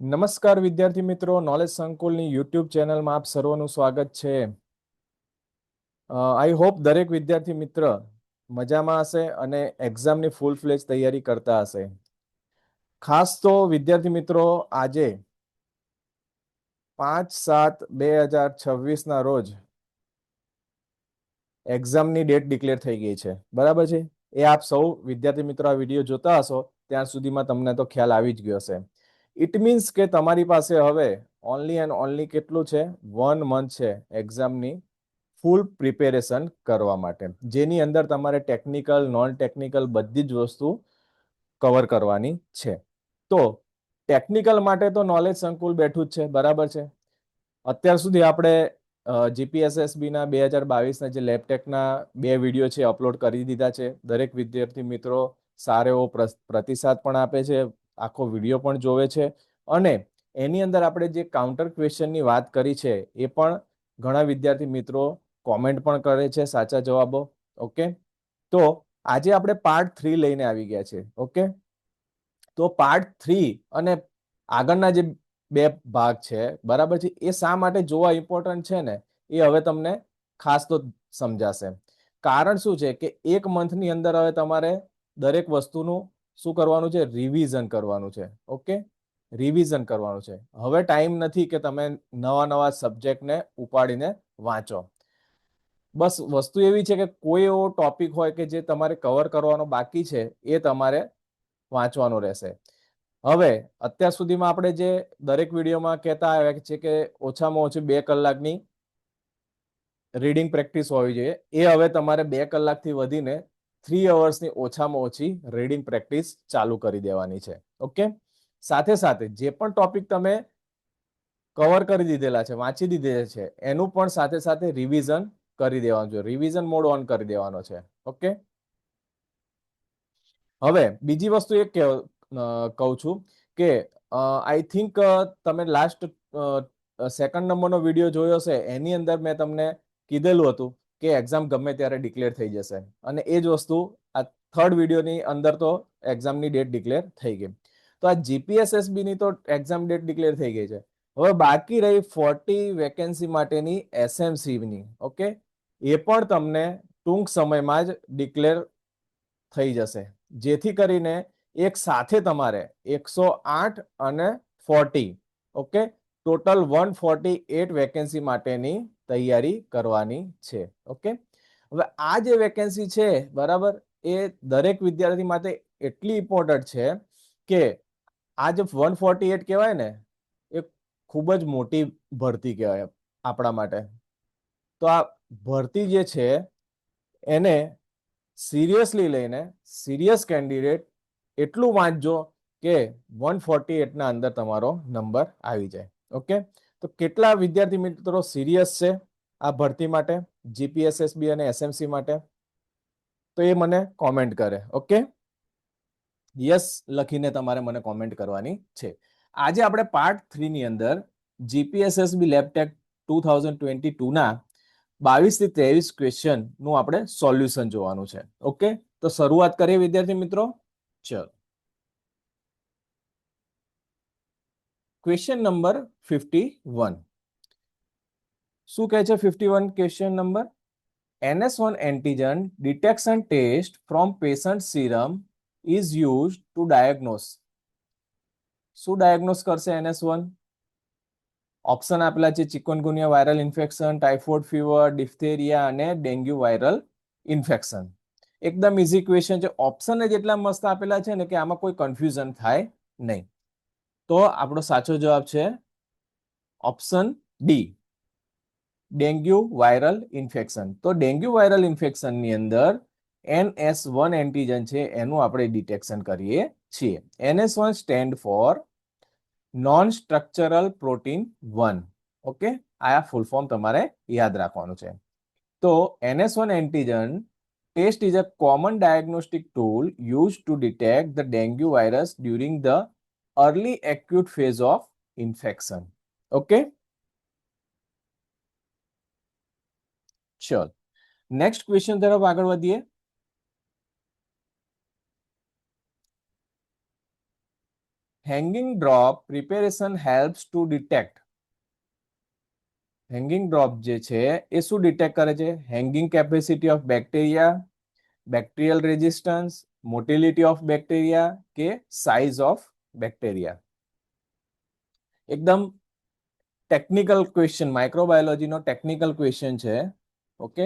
નમસ્કાર વિદ્યાર્થી મિત્રો, નોલેજ સંકુલની યુટ્યુબ ચેનલમાં આપ સર્વનું સ્વાગત છે. આઈ હોપ દરેક વિદ્યાર્થી મિત્ર મજામાં હશે અને એક્ઝામની ફૂલ ફ્લેજ તૈયારી કરતા હશે. ખાસ તો વિદ્યાર્થી મિત્રો, આજે 5/7/2026 ના રોજ એક્ઝામની ડેટ ડિક્લેર થઈ ગઈ છે. બરાબર છે. એ આપ સૌ વિદ્યાર્થી મિત્રો આ વિડીયો જોતા હશો ત્યાં સુધીમાં તમને તો ખ્યાલ આવી જ ગયો હશે. ઇટ મીન્સ કે તમારી પાસે હવે ઓનલી એન્ડ ઓનલી કેટલું છે, 1 મંથ છે એક્ઝામની ફૂલ પ્રિપેરેશન કરવા માટે, જેની અંદર તમારે ટેકનિકલ નોન ટેકનિકલ બધી જ વસ્તુ કવર કરવાની છે. તો ટેકનિકલ માટે તો નોલેજ સંકુલ બેઠું જ છે. બરાબર છે. અત્યાર સુધી આપણે જીપીએસએસબી ના 2022 ના જે લેબટેકના 2 વિડીયો છે અપલોડ કરી દીધા છે. દરેક વિદ્યાર્થી મિત્રો સારો એવો પ્રતિસાદ પણ આપે છે, આખો વિડીયો પણ જોવે છે અને એની અંદર આપણે જે કાઉન્ટર ક્વેશ્ચનની વાત કરી છે એ પણ ઘણા વિદ્યાર્થી મિત્રો કોમેન્ટ પણ કરે છે, સાચા જવાબો. ઓકે, તો આજે આપણે પાર્ટ 3 લઈને આવી ગયા છે. ઓકે, તો પાર્ટ 3 અને આગળના જે 2 ભાગ છે, બરાબર છે, એ શા માટે જોવા ઇમ્પોર્ટન્ટ છે ને એ હવે તમને ખાસ તો સમજાશે. કારણ શું છે કે 1 મંથની અંદર હવે તમારે દરેક વસ્તુનું શું કરવાનું છે, રિવિઝન કરવાનું છે. ઓકે, રિવિઝન કરવાનું છે. હવે ટાઈમ નથી કે તમે નવા સબ્જેક્ટને ઉપાડીને વાંચો. બસ વસ્તુ એવી છે કે કોઈ એવો ટોપિક હોય કે જે તમારે કવર કરવાનો બાકી છે એ તમારે વાંચવાનો રહેશે. હવે અત્યાર સુધીમાં આપણે જે દરેક વિડીયોમાં કહેતા આવ્યા છે કે ઓછામાં ઓછી 2 કલાકની રીડિંગ પ્રેક્ટિસ હોવી જોઈએ, એ હવે તમારે 2 કલાકથી વધીને 3 અવર્સની ઓછામાં ઓછી રીડિંગ પ્રેક્ટિસ ચાલુ કરી દેવાની છે. ઓકે, સાથે સાથે જે પણ ટોપિક તમે કવર કરી દીધેલા છે, વાંચી દીધેલા છે, એનું પણ સાથે સાથે રિવિઝન કરી દેવાનું છે. રિવિઝન મોડ ઓન કરી દેવાનો છે. ઓકે, હવે બીજી વસ્તુ એ કહું છું કે આઈ થિંક તમે લાસ્ટ સેકન્ડ નંબરનો વિડીયો જોયો હશે, એની અંદર મેં તમને કીધેલું હતું કે એક્ઝામ ગમે ત્યારે ડિક્લેર થઈ જશે અને એ જ વસ્તુ આ થર્ડ વિડીયોની અંદર તો એક્ઝામની ડેટ ડિક્લેર થઈ ગઈ. તો આ જીપીએસએસબી ની તો એક્ઝામ ડેટ ડિક્લેર થઈ ગઈ છે. હવે બાકી રહી 40 વેકેન્સી માટેની એસએમસી ની. ઓકે, એ પણ તમને ટૂંક સમયમાં જ ડિક્લેર થઈ જશે, જેથી કરીને એક સાથે તમારે 108 અને 40, ઓકે, ટોટલ 148 વેકેન્સી માટેની તૈયારી કરવાની છે. ઓકે, હવે આ જે વેકેન્સી છે, બરાબર, એ દરેક વિદ્યાર્થી માટે એટલી ઇમ્પોર્ટન્ટ છે કે આ જે 148 કહેવાય ને, એ ખૂબ જ મોટી ભરતી કહેવાય આપણા માટે. તો આ ભરતી જે છે એને સિરિયસલી લઈને સિરિયસ કેન્ડિડેટ એટલું વાંચજો કે 148 ના અંદર તમારો નંબર આવી જાય. ઓકે, તો કેટલા વિદ્યાર્થી મિત્રો સિરિયસ છે આ ભરતી માટે, જીપીએસએસબી અને એસએમસી માટે? તો એ મને કોમેન્ટ કરે. ઓકે, યસ લખીને તમારે મને કોમેન્ટ કરવાની છે. આજે આપણે પાર્ટ 3 ની અંદર જીપીએસએસબી લેબટેક 2022 ના 22 થી 23 ક્વેશ્ચન નું આપણે સોલ્યુશન જોવાનું છે. ઓકે, તો શરૂઆત કરીએ વિદ્યાર્થી મિત્રો. ચલો, ક્વેશ્ચન નંબર 51. શું કહે છે 51 question number? NS1 antigen detection test from patient serum is used to diagnose. શું ડાયગ્નોસ કરશે NS1? ઓપ્શન આપેલા છે: chikungunya viral infection, typhoid fever, diphtheria અને ડેન્ગ્યુ વાયરલ ઇન્ફેક્શન. એકદમ ઇઝી ક્વેશ્ચન છે. ઓપ્શન જ એટલા મસ્ત આપેલા છે ને કે આમાં કોઈ કન્ફ્યુઝન થાય નહીં. તો આપણો સાચો જવાબ છે option D, dengue viral infection. તો ડેન્ગ્યુ વાયરલ ઇન્ફેક્શનની અંદર NS1 એન્ટીજન છે એનું આપણે ડિટેક્શન કરીએ છીએ. NS1 stand four non structural protein 1. Okay, આ ફૂલ ફોર્મ તમારે યાદ રાખવાનું છે. તો NS1 antigen test is a common diagnostic tool used to detect the dengue virus during the early acute phase of infection. Okay, ચલો next question તરફ આગળ વધીએ. Hanging drop preparation helps to detect. Hanging drop જે છે એ શું detect કરે છે? Hanging capacity of bacteria, bacterial resistance, motility of bacteria કે સાઇઝ ઓફ બેક્ટેરિયા. એકદમ ટેકનિકલ ક્વેશ્ચન, માઇક્રોબાયોલોજીનો ટેકનિકલ ક્વેશ્ચન છે. ઓકે,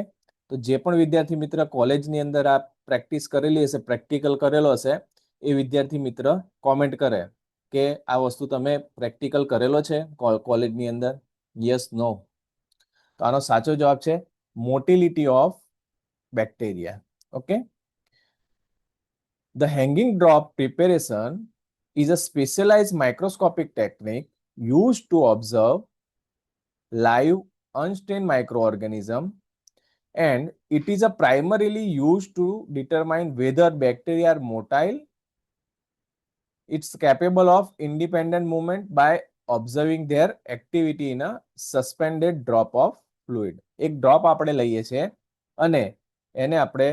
તો જે પણ વિદ્યાર્થી મિત્ર કોલેજની અંદર આ પ્રેક્ટિસ કરેલી હશે, પ્રેક્ટિકલ કરેલો હશે, એ વિદ્યાર્થી મિત્ર કોમેન્ટ કરે કે આ વસ્તુ તમે પ્રેક્ટિકલ કરેલો છે કોલેજની અંદર, યસ નો. તો આનો સાચો જવાબ છે motility of bacteria. Okay, the hanging drop preparation is a specialized microscopic technique used to observe live unstained microorganism, and it is a primarily used to determine whether bacteria are motile. It's capable of independent movement by observing their activity in a suspended drop of fluid. એક drop આપણે લઈએ છીએ અને એને આપણે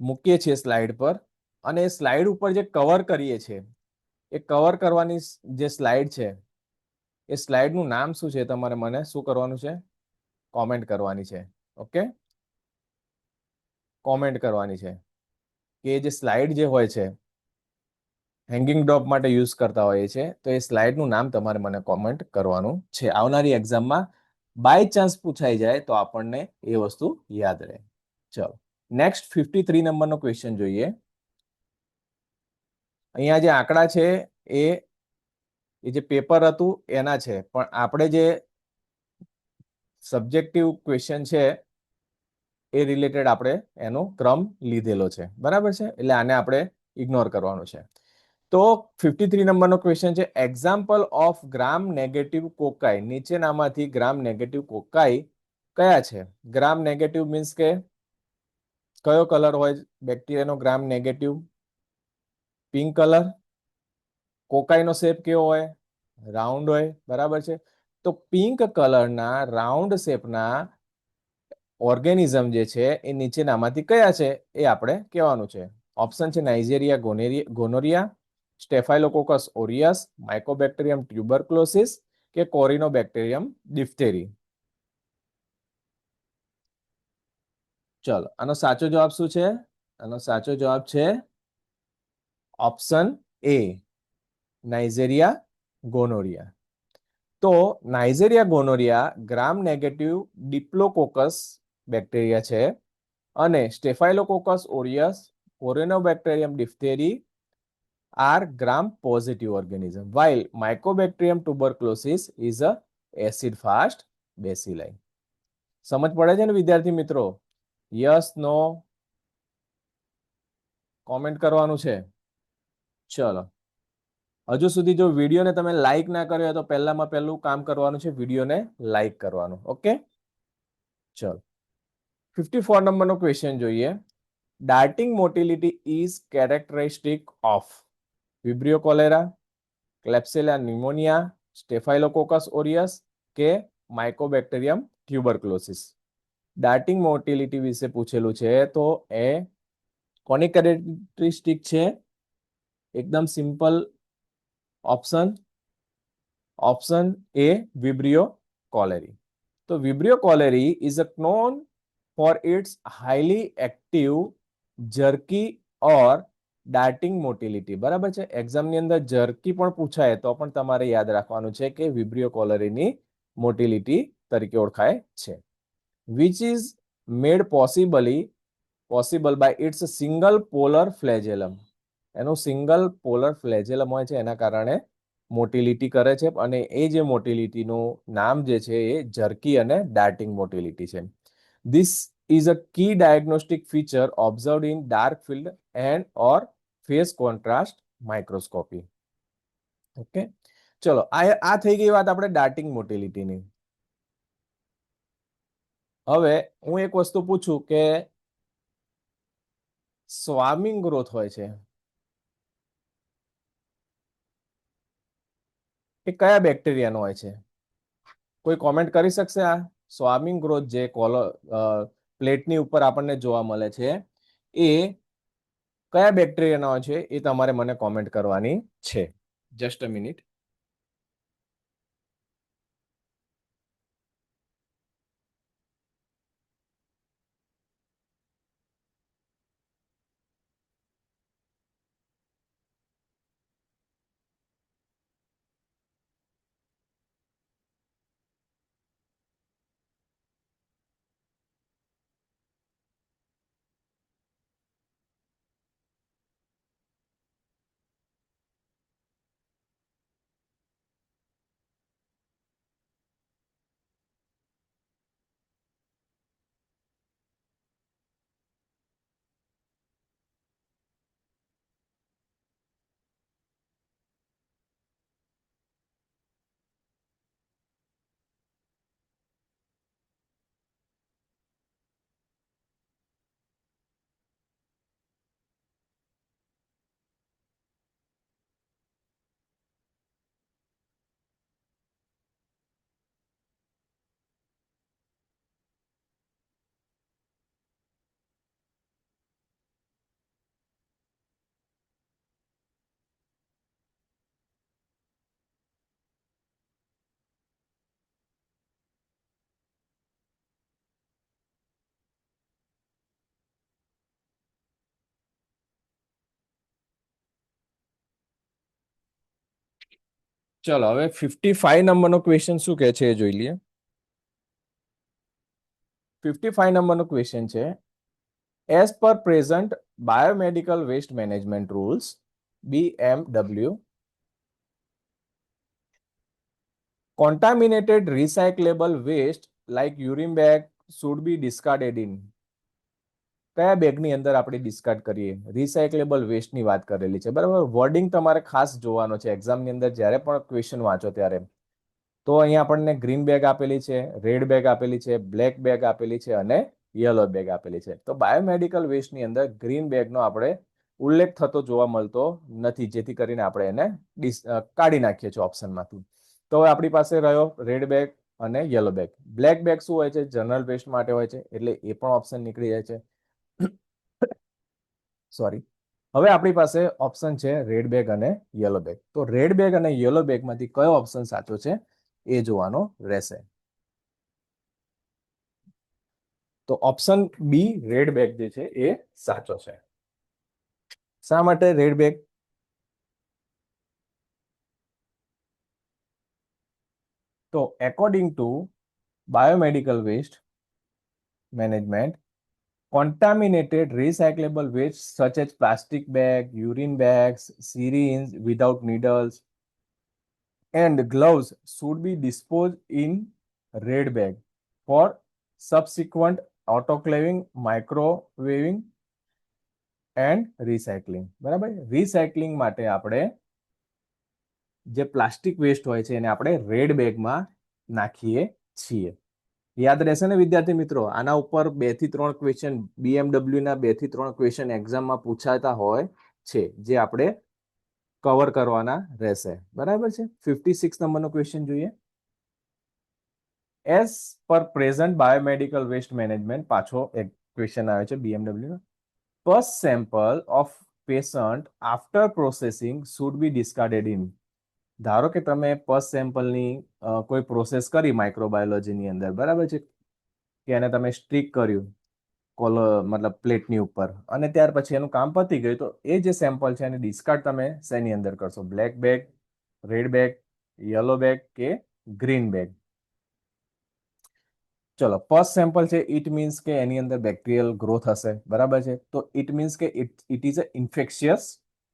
મૂકીએ છીએ slide પર, અને એ સ્લાઇડ ઉપર જે કવર કરીએ છીએ, એ કવર કરવાની જે સ્લાઇડ છે, એ સ્લાઇડનું નામ શું છે? તમારે મને શું કરવાનું છે? કોમેન્ટ કરવાની છે. ઓકે, કોમેન્ટ કરવાની છે કે જે સ્લાઇડ જે હોય છે હેંગિંગ ડ્રોપ માટે યુઝ કરતા હોઈએ છે, તો એ સ્લાઇડનું નામ તમારે મને કોમેન્ટ કરવાનું છે. આવનારી એક્ઝામમાં બાય ચાન્સ પૂછાઈ જાય તો આપણને એ વસ્તુ યાદ રહે. ચલો, નેક્સ્ટ 53 નંબરનો ક્વેશ્ચન જોઈએ. અહીંયા જે આંકડા છે એ જે પેપર હતું એના છે, પણ આપણે જે સબ્જેક્ટિવ ક્વેશ્ચન છે એ રિલેટેડ આપણે એનો ક્રમ લીધેલો છે. બરાબર છે, એટલે આને આપણે ઇગ્નોર કરવાનું છે. તો 53 નંબરનો ક્વેશ્ચન છે, એક્ઝામ્પલ ઓફ ગ્રામ નેગેટિવ કોકાઈ. નીચેનામાંથી ગ્રામ નેગેટિવ કોકાઈ કયા છે? ગ્રામ નેગેટિવ મીન્સ કે કયો કલર હોય બેક્ટેરિયાનો ગ્રામ નેગેટિવ? Pink colour. કોકાઈનો શેપ કેવો હોય? રાઉન્ડ હોય. બરાબર છે, તો પિંક કલરના રાઉન્ડ શેપના ઓર્ગેનિઝમ જે છે એ નીચેનામાંથી કયા છે એ આપણે કહેવાનું છે. ઓપ્શન છે નાઇજેરિયા ગોનોરિયા, સ્ટેફાઇલોકોકસ ઓરિયસ, માઇકોબેક્ટેરિયમ ટ્યુબરક્લોસિસ કે કોરિનોબેક્ટેરિયમ ડિફ્થેરી. ચલો, આનો સાચો જવાબ શું છે? આનો સાચો જવાબ છે ઓપ્શન એ, નાઇજેરિયા ગોનોરિયા. તો Nigeria gonorrhoea gram negative ડિપ્લોકોકસ bacteria છે, અને સ્ટેફાઇલોકોકસ ઓરિયસ, કોરિનોબેક્ટેરિયમ ડિફ્થેરી are gram positive organism, while Mycobacterium tuberculosis is a acid fast bacilli. સમજ પડે છે ને વિદ્યાર્થી મિત્રો? યસ નો કોમેન્ટ કરવાનું છે. ચલો, હજુ સુધી જો વિડીયોને તમે લાઈક ના કર્યો તો પહેલામાં પહેલું કામ કરવાનું છે વિડીયોને લાઈક કરવાનું. ઓકે, ચલો 54 નંબરનો ક્વેશ્ચન જોઈએ. Darting motility is characteristic of Vibrio cholerae, Klebsiella pneumoniae, Staphylococcus aureus કે માઇકોબેક્ટેરિયમ ટ્યુબરક્લોસિસ. ડાર્ટિંગ મોટિલિટી વિશે પૂછેલું છે, તો એ કોની કેરેક્ટરિસ્ટિક છે? એકદમ simple option, option A Vibrio cholerae. તો Vibrio cholerae is a known for its highly active jerky or darting motility. બરાબર છે, એક્ઝામની અંદર જર્કી પણ પૂછાય તો પણ તમારે યાદ રાખવાનું છે કે વિબ્રિયો કોલેરીની મોટિલિટી તરીકે ઓળખાય છે. which is made possible by its single polar flagellum. એનું સિંગલ પોલર ફ્લેજેલમ હોય છે, એના કારણે મોટિલિટી કરે છે, અને એ જે મોટિલિટીનું નામ જે છે એ જર્કી અને ડાર્ટિંગ મોટિલિટી છે. This is a key diagnostic feature observed in dark field and or phase contrast microscopy. Okay, ચલો આ થઈ ગઈ વાત આપણે ડાર્ટિંગ મોટિલિટીની. હવે હું એક વસ્તુ પૂછું કે સ્વામિંગ ગ્રોથ હોય છે એ કયા બેક્ટેરિયાનો હોય છે? કોઈ કોમેન્ટ કરી શકશે? આ સ્વામિંગ ગ્રોથ જે પ્લેટની ઉપર આપણને જોવા મળે છે એ કયા બેક્ટેરિયાનો છે એ તમારે મને કોમેન્ટ કરવાની છે. Just a minute. ચલો હવે 55 નંબરનો ક્વેશ્ચન શું કહે છે એ જોઈ લઈએ. 55 નંબરનો ક્વેશ્ચન છે, as per present biomedical waste management rules BMW, contaminated recyclable waste like urine bag should be discarded in. કયા બેગની અંદર આપણે ડિસ્કાર્ડ કરીએ? રિસાયકલેબલ વેસ્ટની વાત કરેલી છે, બરાબર. વર્ડિંગ તમારે ખાસ જોવાનો છે એક્ઝામની અંદર જ્યારે પણ ક્વેશ્ચન વાંચો ત્યારે. તો અહીંયા આપણને ગ્રીન બેગ આપેલી છે, રેડ બેગ આપેલી છે, બ્લેક બેગ આપેલી છે અને યલો બેગ આપેલી છે. તો બાયોમેડિકલ વેસ્ટની અંદર ગ્રીન બેગનો આપણે ઉલ્લેખ થતો જોવા મળતો નથી, જેથી કરીને આપણે એને કાઢી નાખીએ છીએ ઓપ્શનમાંથી. તો હવે આપણી પાસે રહ્યો રેડ બેગ અને યલો બેગ. બ્લેક બેગ શું હોય છે? જનરલ વેસ્ટ માટે હોય છે, એટલે એ પણ ઓપ્શન નીકળી જાય છે. સોરી. હવે આપણી પાસે ઓપ્શન છે રેડ બેગ અને યલો બેગ. તો રેડ બેગ અને યલો બેગમાંથી કયો ઓપ્શન સાચો છે એ જોવાનો રહેશે. તો ઓપ્શન બી રેડ બેગ જે છે એ સાચો છે. શા માટે રેડ બેગ? તો according to biomedical waste management, contaminated recyclable waste such as plastic bag, urine bags, syringes without needles and gloves should be disposed in red bag for subsequent autoclaving, microwaving and recycling. બરાબર. Recycling માટે આપણે જે plastic waste હોય છે એને આપણે red બેગમાં નાખીએ છીએ. યાદ રહેશે ને વિદ્યાર્થી મિત્રો? આના ઉપર 2 થી 3 ક્વેશ્ચન BMW ના 2 થી 3 ક્વેશ્ચન એક્ઝામમાં પૂછાતા હોય છે, જે આપણે કવર કરવાના રહેશે. બરાબર છે. 56 નંબરનો ક્વેશ્ચન જોઈએ. As per present biomedical waste management, પાછો એક ક્વેશ્ચન આવે છે BMW no. Pus sample of patient after processing should be discarded in. ધારો કે તમે પસ સેમ્પલની કોઈ પ્રોસેસ કરી માઇક્રોબાયોલોજીની અંદર, બરાબર છે, કે એને તમે સ્ટ્રીક કર્યું મતલબ પ્લેટની ઉપર, અને ત્યાર પછી એનું કામ પતી ગયું, તો એ જે સેમ્પલ છે એને ડિસ્કાર્ડ તમે શેની અંદર કરશો? Black bag, red bag, yellow bag કે ગ્રીન બેગ? ચલો, પસ સેમ્પલ છે, ઇટ મીન્સ કે એની અંદર બેક્ટેરિયલ ગ્રોથ હશે, બરાબર છે. તો ઇટ મીન્સ કે it is a infectious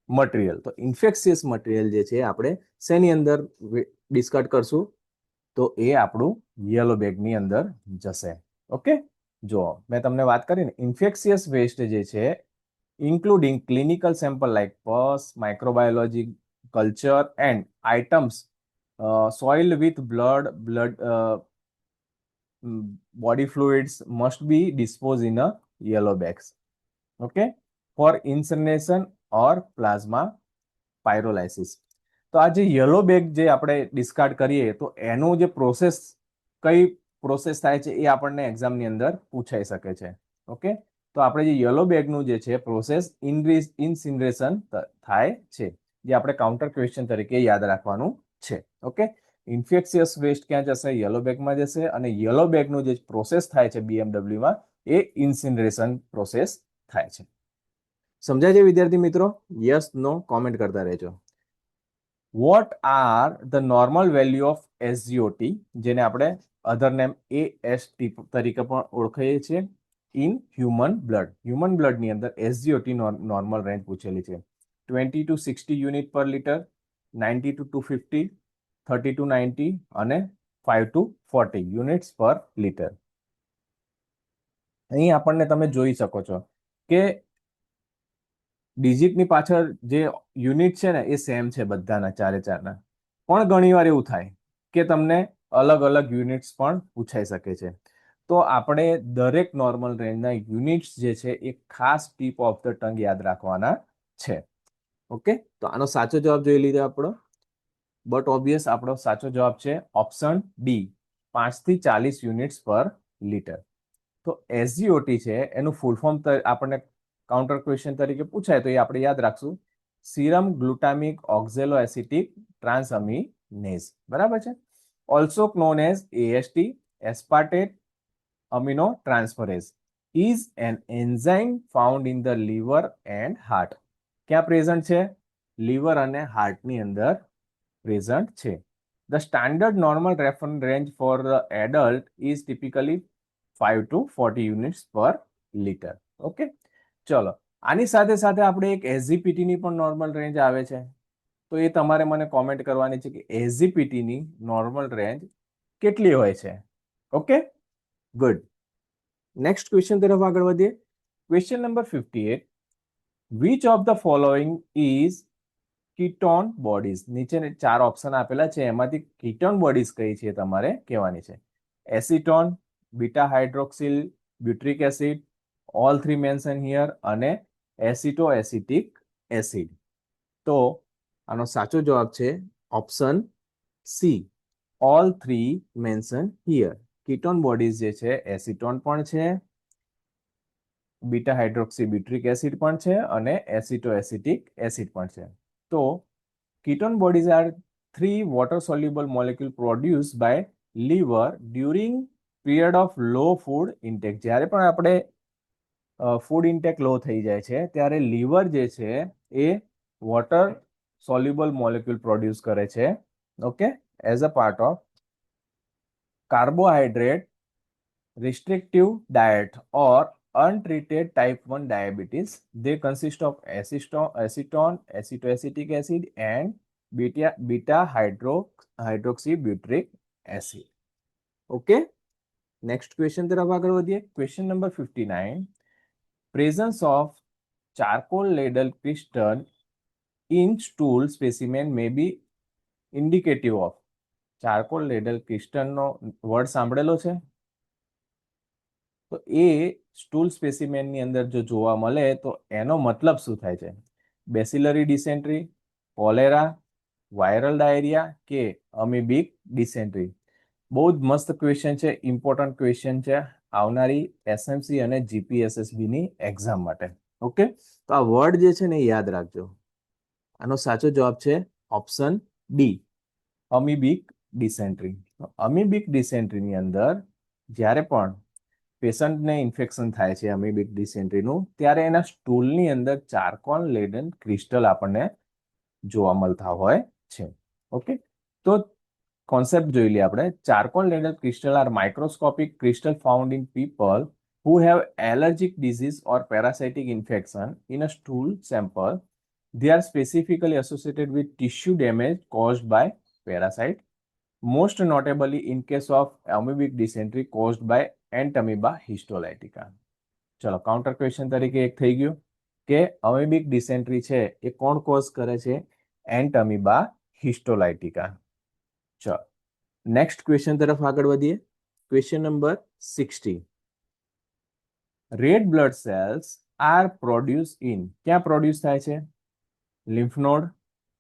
material. તો ઇન્ફેક્શિયસ મટીરિયલ જે છે આપણે શેની અંદર ડિસ્કાર્ડ કરશું? તો એ આપણું યલો બેગની અંદર જશે. ઓકે. જો મેં તમને વાત કરી ને, ઇન્ફેક્શિયસ વેસ્ટ જે છે ઇન્ક્લુડિંગ ક્લિનિકલ સેમ્પલ લાઇક પસ, microbiology culture and items soiled with blood body fluids must be disposed in a yellow bags. Okay, for incineration or plasma pyrolysis. તો આ જે યલો બેગ જે આપણે ડિસ્કાર્ડ કરીએ, તો એનું જે કઈ પ્રોસેસ થાય છે એ આપણને એક્ઝામની અંદર પૂછાઈ શકે છે. ઓકે, તો આપણે જે યલો બેગનું જે છે પ્રોસેસ ઇન્સિનરેશન થાય છે, જે આપણે કાઉન્ટર ક્વેશ્ચન તરીકે યાદ રાખવાનું છે. ઓકે, ઇન્ફેક્શિયસ વેસ્ટ ક્યાં જશે? યલો બેગમાં જશે. અને યલો બેગનું જે પ્રોસેસ થાય છે બીએમડબલ્યુમાં એ ઇન્સિનરેશન પ્રોસેસ થાય છે. સમજાય છે વિદ્યાર્થી મિત્રો? યસ નો કોમેન્ટ કરતા રહેજો. What are the normal value of SGOT, જેને આપણે અધર નેમ એએસટી તરીકે પણ ઓળખાઈએ છીએ, ઇન હ્યુમન બ્લડ. હ્યુમન બ્લડની અંદર એસજીઓટી નોર્મલ રેન્જ પૂછેલી છે. 20 to 60 unit per litre, 90 to 250, 30 to 90 અને 5 to 40 યુનિટ્સ પર લીટર. અહીં આપણને તમે જોઈ શકો છો કે ડિજિટની પાછળ જે યુનિટ છે ને એ સેમ છે બધાના, ચારેના. પણ ઘણીવાર એવું થાય કે તમને અલગ અલગ યુનિટ્સ પણ પૂછાઈ શકે છે. તો આપણે દરેક નોર્મલ રેન્જના યુનિટ્સ જે છે એ ખાસ ટીપ ઓફ ધ ટંગ યાદ રાખવાના છે. ઓકે, તો આનો સાચો જવાબ જોઈ લીધો આપણો. બટ ઓબ્વિયસ આપણો સાચો જવાબ છે ઓપ્શન ડી, 5 થી 40 યુનિટ્સ પર લીટર. તો એસજીઓટી છે એનું ફૂલ ફોર્મ આપણને કાઉન્ટર ક્વેશ્ચન તરીકે પૂછાય તો એ આપણે યાદ રાખશું, serum glutamic oxalo acetic transaminase. બરાબર છે. Also known as AST, aspartate amino transferase, is an enzyme found in the liver and heart. ક્યાં પ્રેઝન્ટ છે? લીવર અને હાર્ટની અંદર પ્રેઝન્ટ છે. The standard normal reference range for the adult is typically 5 to 40 units per liter. Okay, ચલો આની સાથે સાથે આપણે એક એસજીપીટી ની પણ નોર્મલ રેન્જ આવે છે. તો એ તમારે મને કોમેન્ટ કરવાની છે કે એસજીપીટી ની નોર્મલ રેન્જ કેટલી હોય છે. Okay, good. નેક્સ્ટ ક્વેશ્ચન તરફ આગળ વધીએ. Question number 58, which of the following is ketone bodies? નીચે 4 ઓપ્શન આપેલા છે, એમાંથી કીટોન બોડીઝ કઈ છે તમારે કહેવાની છે. Acetone, beta hydroxyl butyric acid, all three mention here અને એસિટો એસિટિક એસિડ. તો આનો સાચો જવાબ છે option C, all three mention here. Ketone bodies જે છે એસિટોન પણ છે, બીટા હાઇડ્રોક્સી બ્યુટ્રિક એસિડ પણ છે અને એસિટો એસિટિક એસિડ પણ છે. તો ketone bodies are 3 water soluble molecule produced by liver during period of low food intake. જ્યારે પણ આપણે ફૂડ ઇન્ટેક લો થઈ જાય છે ત્યારે લીવર જે છે એ વોટર સોલ્યુબલ મોલેક્યુલ પ્રોડ્યુસ કરે છે. Okay, as a part of carbohydrate restrictive diet or untreated type 1 diabetes. They consist of acetone, acetoacetic acid and beta hydroxybutyric acid. Okay, next question તરફ આગળ વધીએ. Question number 59, presence of charcoal ladle crystal in stool specimen may be indicative of. Charcoal Leyden ક્રિસ્ટલનો word સાંભળેલો છે? તો એ stool સ્પેસિમેનની અંદર જો જોવા મળે તો એનો મતલબ શું થાય છે? બેસિલરી ડિસેન્ટ્રી, કોલેરા, વાયરલ ડાયરિયા કે અમીબિક ડિસેન્ટ્રી? બહુ જ મસ્ત ક્વેશ્ચન છે, ઇમ્પોર્ટન્ટ ક્વેશ્ચન છે આવનારી એસએમસી અને જીપીએસએસબી ની એક્ઝામ માટે. ઓકે, તો આ વર્ડ જે છે ને યાદ રાખજો. આનો સાચો જવાબ છે ઓપ્શન ડી, અમીબિક ડિસેન્ટ્રી. અમીબિક ડિસેન્ટ્રીની અંદર જ્યારે પણ પેશન્ટને ઇન્ફેક્શન થાય છે અમીબિક ડિસેન્ટ્રીનું, ત્યારે એના સ્ટૂલની અંદર ચારકોલ લેડન ક્રિસ્ટલ આપણને જોવા મળતા હોય છે. ઓકે, તો કોન્સેપ્ટ જોઈ લઈએ આપણે. Charcoal Leyden crystal are microscopic crystal found in people who have allergic disease or parasitic infection in a stool sample. They are specifically associated with tissue damage caused by parasite, most notably in case of amoebic dysentery caused by Entamoeba histolytica. ચલો counter question તરીકે એક થઈ ગયું કે અમીબિક ડિસેન્ટ્રી છે એ કોણ cause કરે છે? એન્ટમીબા હિસ્ટોલાઇટિકા. ચલો નેક્સ્ટ ક્વેશ્ચન તરફ આગળ વધીએ. Question number 60, red blood cells are produce in, ક્યાં પ્રોડ્યુસ થાય છે? Lymph node,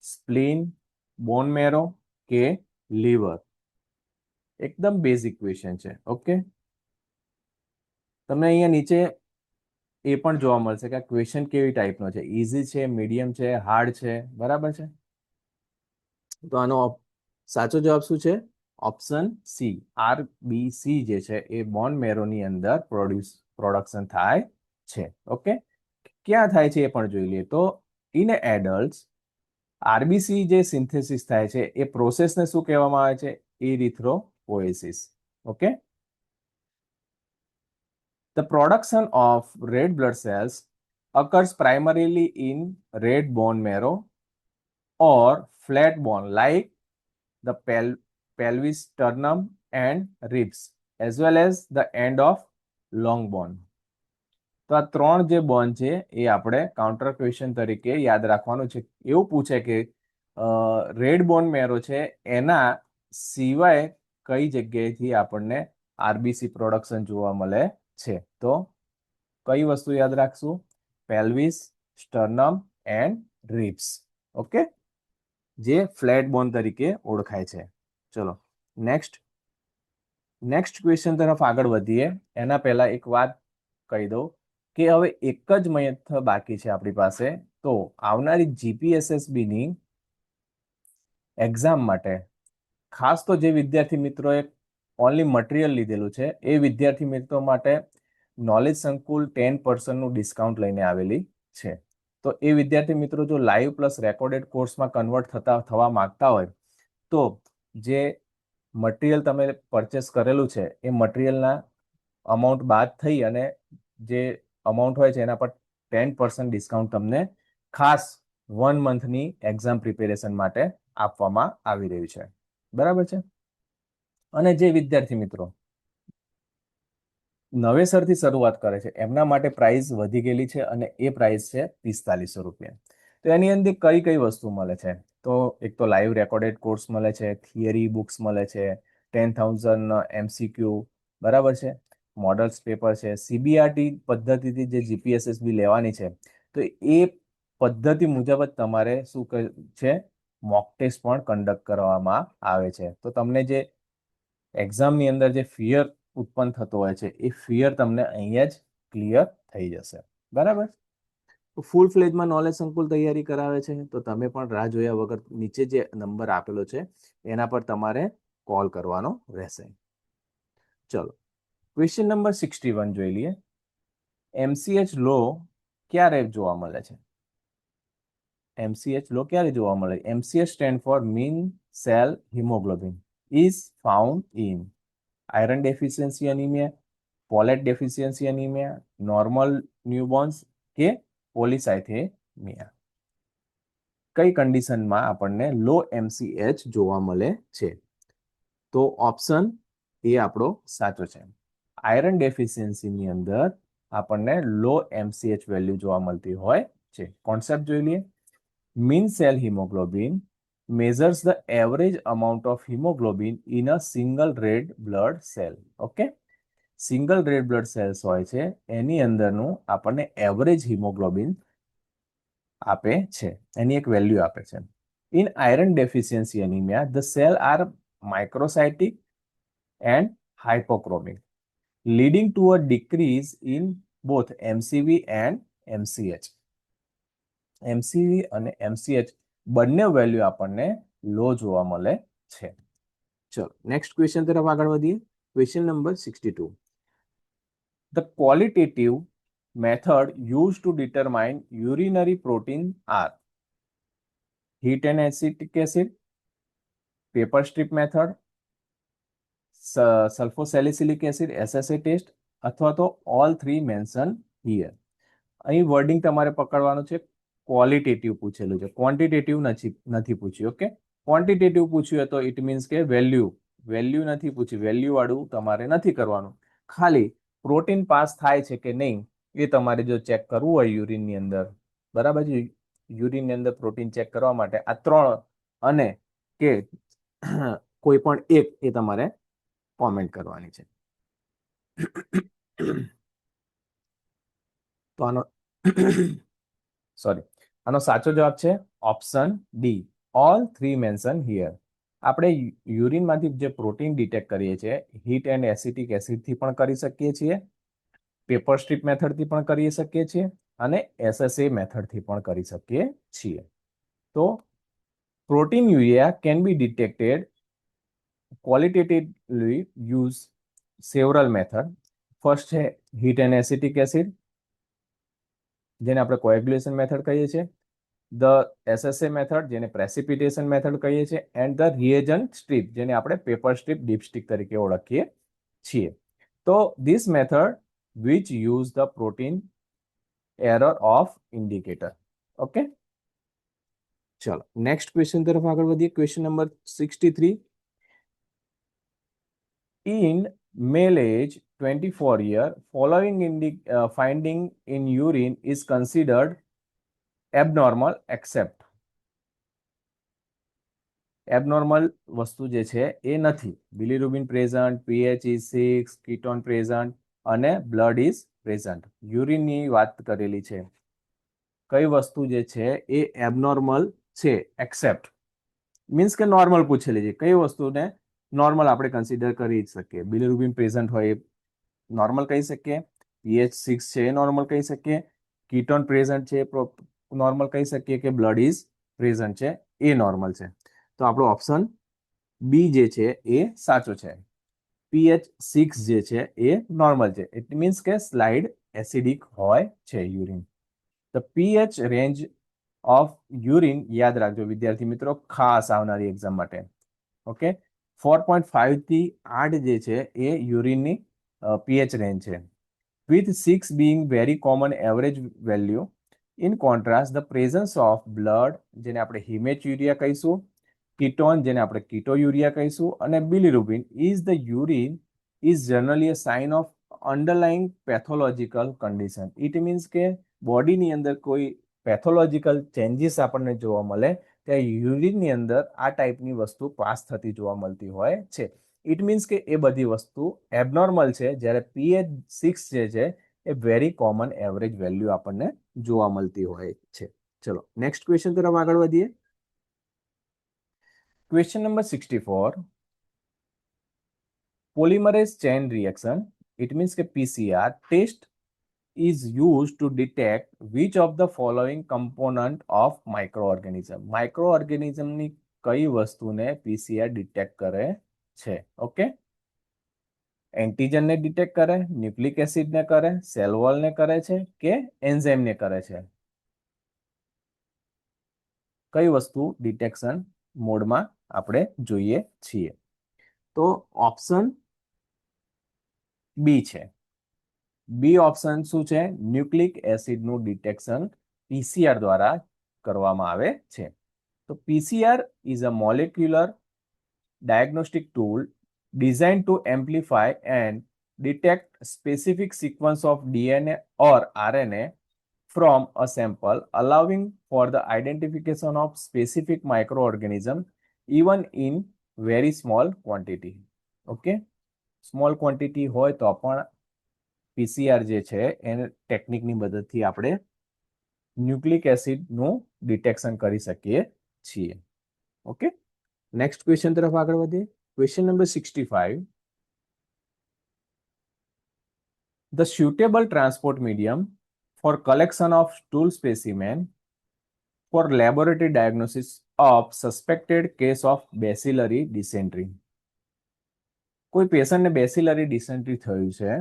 spleen, bone marrow કે લીવર? એકદમ બેઝિક ક્વેશ્ચન છે. ઓકે, તમને અહીંયા નીચે એ પણ જોવા મળશે કે આ ક્વેશ્ચન કેવી ટાઈપનો છે, ઇઝી છે, મીડિયમ છે, હાર્ડ છે, બરાબર છે. તો આનો સાચો જવાબ શું છે? ઓપ્શન સી, RBC જે છે એ બોન મેરોની અંદર પ્રોડક્શન થાય છે. ઓકે, ક્યાં થાય છે એ પણ જોઈ લઈએ. તો ઇન એડલ્ટ્સ આરબીસી જે સિન્થેસિસ થાય છે એ પ્રોસેસને શું કહેવામાં આવે છે? Erythropoiesis. Okay, the production of red blood cells occurs primarily in red bone marrow or flat bone like the pelvis, sternum and ribs as well as the end of long bone. તો આ ત્રણ જે બોન છે એ આપણે counter question તરીકે યાદ રાખવાનું છે. એવું પૂછે કે રેડ બોન મેરો છે એના સિવાય કઈ જગ્યાએથી આપણને આરબીસી પ્રોડક્શન જોવા મળે છે? તો કઈ વસ્તુ યાદ રાખશું? પેલ્વિસ, સ્ટર્નમ એન્ડ રિબ્સ. ઓકે, જે ફ્લેટ બોન તરીકે ઓળખાય છે. ચલો નેક્સ્ટ ક્વેશ્ચન તરફ આગળ વધીએ એના પહેલા એક વાત કહી દઉં કે હવે એક જ મેથ બાકી છે આપણી પાસે. તો આવનારી જીપીએસએસબી ની એક્ઝામ માટે ખાસ તો જે વિદ્યાર્થી મિત્રોએ ઓનલી મટીરિયલ લીધેલું છે એ વિદ્યાર્થી મિત્રો માટે નોલેજ સંકુલ 10% નું ડિસ્કાઉન્ટ લઈને આવેલી છે. તો એ વિદ્યાર્થી મિત્રો જો લાઈવ પ્લસ રેકોર્ડેડ કોર્સમાં કન્વર્ટ થવા માંગતા હોય તો જે મટીરિયલ તમે પરચેસ કરેલું છે એ મટીરિયલના અમાઉન્ટ બાદ થઈ અને જે અમાઉન્ટ હોય છે એના પર 10% ડિસ્કાઉન્ટ તમને ખાસ 1 મંથની એક્ઝામ પ્રિપેરેશન માટે આપવામાં આવી રહ્યું છે. બરાબર છે. અને જે વિદ્યાર્થી મિત્રો નવેસરથી શરૂઆત કરે છે એમના માટે પ્રાઇસ વધી ગયેલી છે અને એ પ્રાઇસ છે 4500 રૂપિયા. તો એની અંદર કઈ વસ્તુ મળે છે? તો એક તો લાઈવ રેકોર્ડેડ કોર્સ મળે છે, થિયરી બુક્સ મળે છે, 10,000 MCQ, બરાબર છે, મોડલ્સ પેપર છે, સીબીઆરટી પદ્ધતિથી જે જીપીએસએસબી લેવાની છે તો એ પદ્ધતિ મુજબ જ તમારે શું છે મોક ટેસ્ટ પણ કન્ડક્ટ કરવામાં આવે છે. તો તમને જે એક્ઝામની અંદર જે ફિયર ઉત્પન્ન થતો હોય છે એ ફિયર તમને અહીંયા જ ક્લિયર થઈ જશે. બરાબર. ફૂલ ફ્લેજમાં નોલેજ સંકુલ તૈયારી કરાવે છે તો તમે પણ રાહ જોયા વગર નીચે જે નંબર આપેલો છે એના પર તમારે કોલ કરવાનો રહેશે. ચલો ક્વેશ્ચન નંબર 61 જોઈ લઈએ. MCH લો ક્યારે જોવા મળે છે? MCH લો ક્યારે જોવા મળે? MCH stand four mean cell haemoglobin is found in iron deficiency anemia, folate deficiency anemia, normal newborns કે પોલિસાયથેમિયા. કઈ કન્ડિશનમાં આપણને લો MCH જોવા મળે છે? તો ઓપ્શન એ આપણો સાચો છે. આયરન ડેફિશિયન્સીની અંદર આપણને લો MCH વેલ્યુ જોવા મળતી હોય છે. કોન્સેપ્ટ જોઈ લઈએ. Mean cell haemoglobin measures the average amount of hemoglobin in a single red blood cell. Okay, single red blood cells હોય છે એની અંદરનું આપણને એવરેજ હિમોગ્લોબિન આપે છે, એની એક વેલ્યુ આપે છે. In iron deficiency anaemia the cell are microcytic and hypochromic leading to a decrease in both MCV and MCH. MCV અને MCH બંને વેલ્યુ આપણને લો જોવા મળે છે. ચલો નેક્સ્ટ ક્વેશ્ચન તરફ આગળ વધીએ. Question number 62. The qualitative method used to determine urinary protein are heat and acetic acid, paper strip method, sulfosalicylic acid SSA test અથવા તો ઓલ થ્રી મેન્શન હિયર. અહીં વર્ડિંગ તમારે પકડવાનું છે. ક્વોલિટેટિવ પૂછેલું છે, ક્વોન્ટિટેટિવ નથી પૂછ્યું. ઓકે, ક્વોન્ટિટેટિવ પૂછ્યું તો ઇટ મીન્સ કે વેલ્યુ નથી પૂછી, વેલ્યુ વાળું તમારે નથી કરવાનું. ખાલી પ્રોટીન પાસ થાય છે કે નહીં એ તમારે જો ચેક કરવું હોય યુરિનની અંદર, બરાબર છે, યુરિનની અંદર પ્રોટીન ચેક કરવા માટે આ ત્રણ અને કે કોઈ પણ એક એ તમારે કોમેન્ટ કરવાની છે. તો આનો સાચો જવાબ છે option D, all three mention here. આપણે યુરિનમાંથી જે પ્રોટીન ડિટેક્ટ કરીએ છીએ હીટ એન્ડ એસિટિક એસિડ થી પણ કરી શકીએ છીએ પેપર સ્ટ્રીપ મેથડથી પણ કરી શકીએ છીએ અને એસએસએ મેથડથી પણ કરી શકીએ છીએ. તો proteinuria can be detected qualitatively use several method. First છે હીટ એન્ડ એસિટિક એસિડ, જેને આપણે કોએગ્યુલેશન મેથડ કહીએ છીએ, ધ એસએસએ મેથડ જેને પ્રેસિપિટેશન મેથડ કહીએ છીએ, એન્ડ ધ રિએજન્ટ સ્ટ્રીપ જેને આપણે પેપર સ્ટ્રીપ ડીપસ્ટિક તરીકે ઓળખીએ છીએ. તો this method which use the protein error of indicator. Okay, ચલો નેક્સ્ટ ક્વેશ્ચન તરફ આગળ વધીએ. Question number 63. In male age 24 year, following finding in urine is considered abnormal except. Abnormal વસ્તુ જે છે એ નથી. Bilirubin present, pH is 6, ketone present અને બ્લડ ઇઝ પ્રેઝન્ટ. યુરિનની વાત કરેલી છે. કઈ વસ્તુ જે છે એ એબનોર્મલ છે એક્સેપ્ટ મીન્સ કે નોર્મલ પૂછેલી છે. કઈ વસ્તુને નોર્મલ આપણે કન્સિડર કરી શકીએ? બિલીરુબિન પ્રેઝન્ટ હોય નોર્મલ કહી શકીએ, pH 6 છે એ નોર્મલ કહી શકીએ, કીટોન પ્રેઝન્ટ છે નોર્મલ કહી શકીએ, કે બ્લડ ઇઝ પ્રેઝન્ટ છે એ નોર્મલ છે. તો આપણો ઓપ્શન બી જે છે એ સાચો છે. pH 6 જે છે એ નોર્મલ છે. ઇટ મીન્સ કે સ્લાઇડ એસિડિક હોય છે urine. The pH range of urine યાદ રાખજો વિદ્યાર્થી મિત્રો, ખાસ આવનારી એક્ઝામ માટે. ઓકે, 4.5 થી 8 જે છે એ યુરિનની pH રેન્જ છે. with 6 being very common average value. In contrast, the presence of blood જેને આપણે હિમેચ્યુરિયા કહીશું, કીટોન જેને આપણે કીટોયુરિયા કહીશું, અને બિલિરુબિન is the urine is generally a sign of underlying pathological condition. It means કે બોડીની અંદર કોઈ પેથોલોજીકલ ચેન્જીસ આપણને જોવા મળે ત્યાં યુરિનની અંદર આ ટાઈપની વસ્તુ પાસ થતી જોવા મળતી હોય છે. ઇટ મીન્સ કે એ બધી વસ્તુ એબનોર્મલ છે, જ્યારે pH 6 જે છે એ વેરી કોમન એવરેજ વેલ્યુ આપણને જોવા મળતી હોય છે. ચલો નેક્સ્ટ ક્વેશ્ચન તરફ આગળ વધીએ. Question number 64. Polymerase chain reaction, it means કે PCR test is used to detect which of the following component of microorganism. માઇક્રોઓર્ગેનિઝમની કઈ વસ્તુને PCR ડિટેક્ટ કરે છે? ઓકે, એન્ટીજનને ડિટેક્ટ કરે, ન્યુક્લિક એસિડને કરે, સેલ વોલને કરે છે કે એન્ઝાઇમને કરે છે? કઈ વસ્તુ ડિટેક્શન મોડમાં આપણે જોઈએ છીએ? તો ઓપ્શન બી છે. બી ઓપ્શન શું છે? ન્યુક્લિક એસિડનું ડિટેક્શન પીસીઆર દ્વારા કરવામાં આવે છે. તો PCR is a molecular diagnostic tool designed to amplify and detect specific sequence of DNA or RNA from a sample, allowing for the identification of specific microorganism even in very small quantity. Okay, small quantity હોય તો પણ PCR જે છે એને ટેકનિકની મદદથી આપણે nucleic એસિડનું detection કરી શકીએ છીએ. ઓકે, નેક્સ્ટ ક્વેશ્ચન તરફ આગળ વધીએ. Question number 65. The suitable transport medium for collection of stool specimen for laboratory diagnosis of suspected case of bacillary dysentery. કોઈ પેશન્ટને બેસિલરી ડિસેન્ટ્રી થયું છે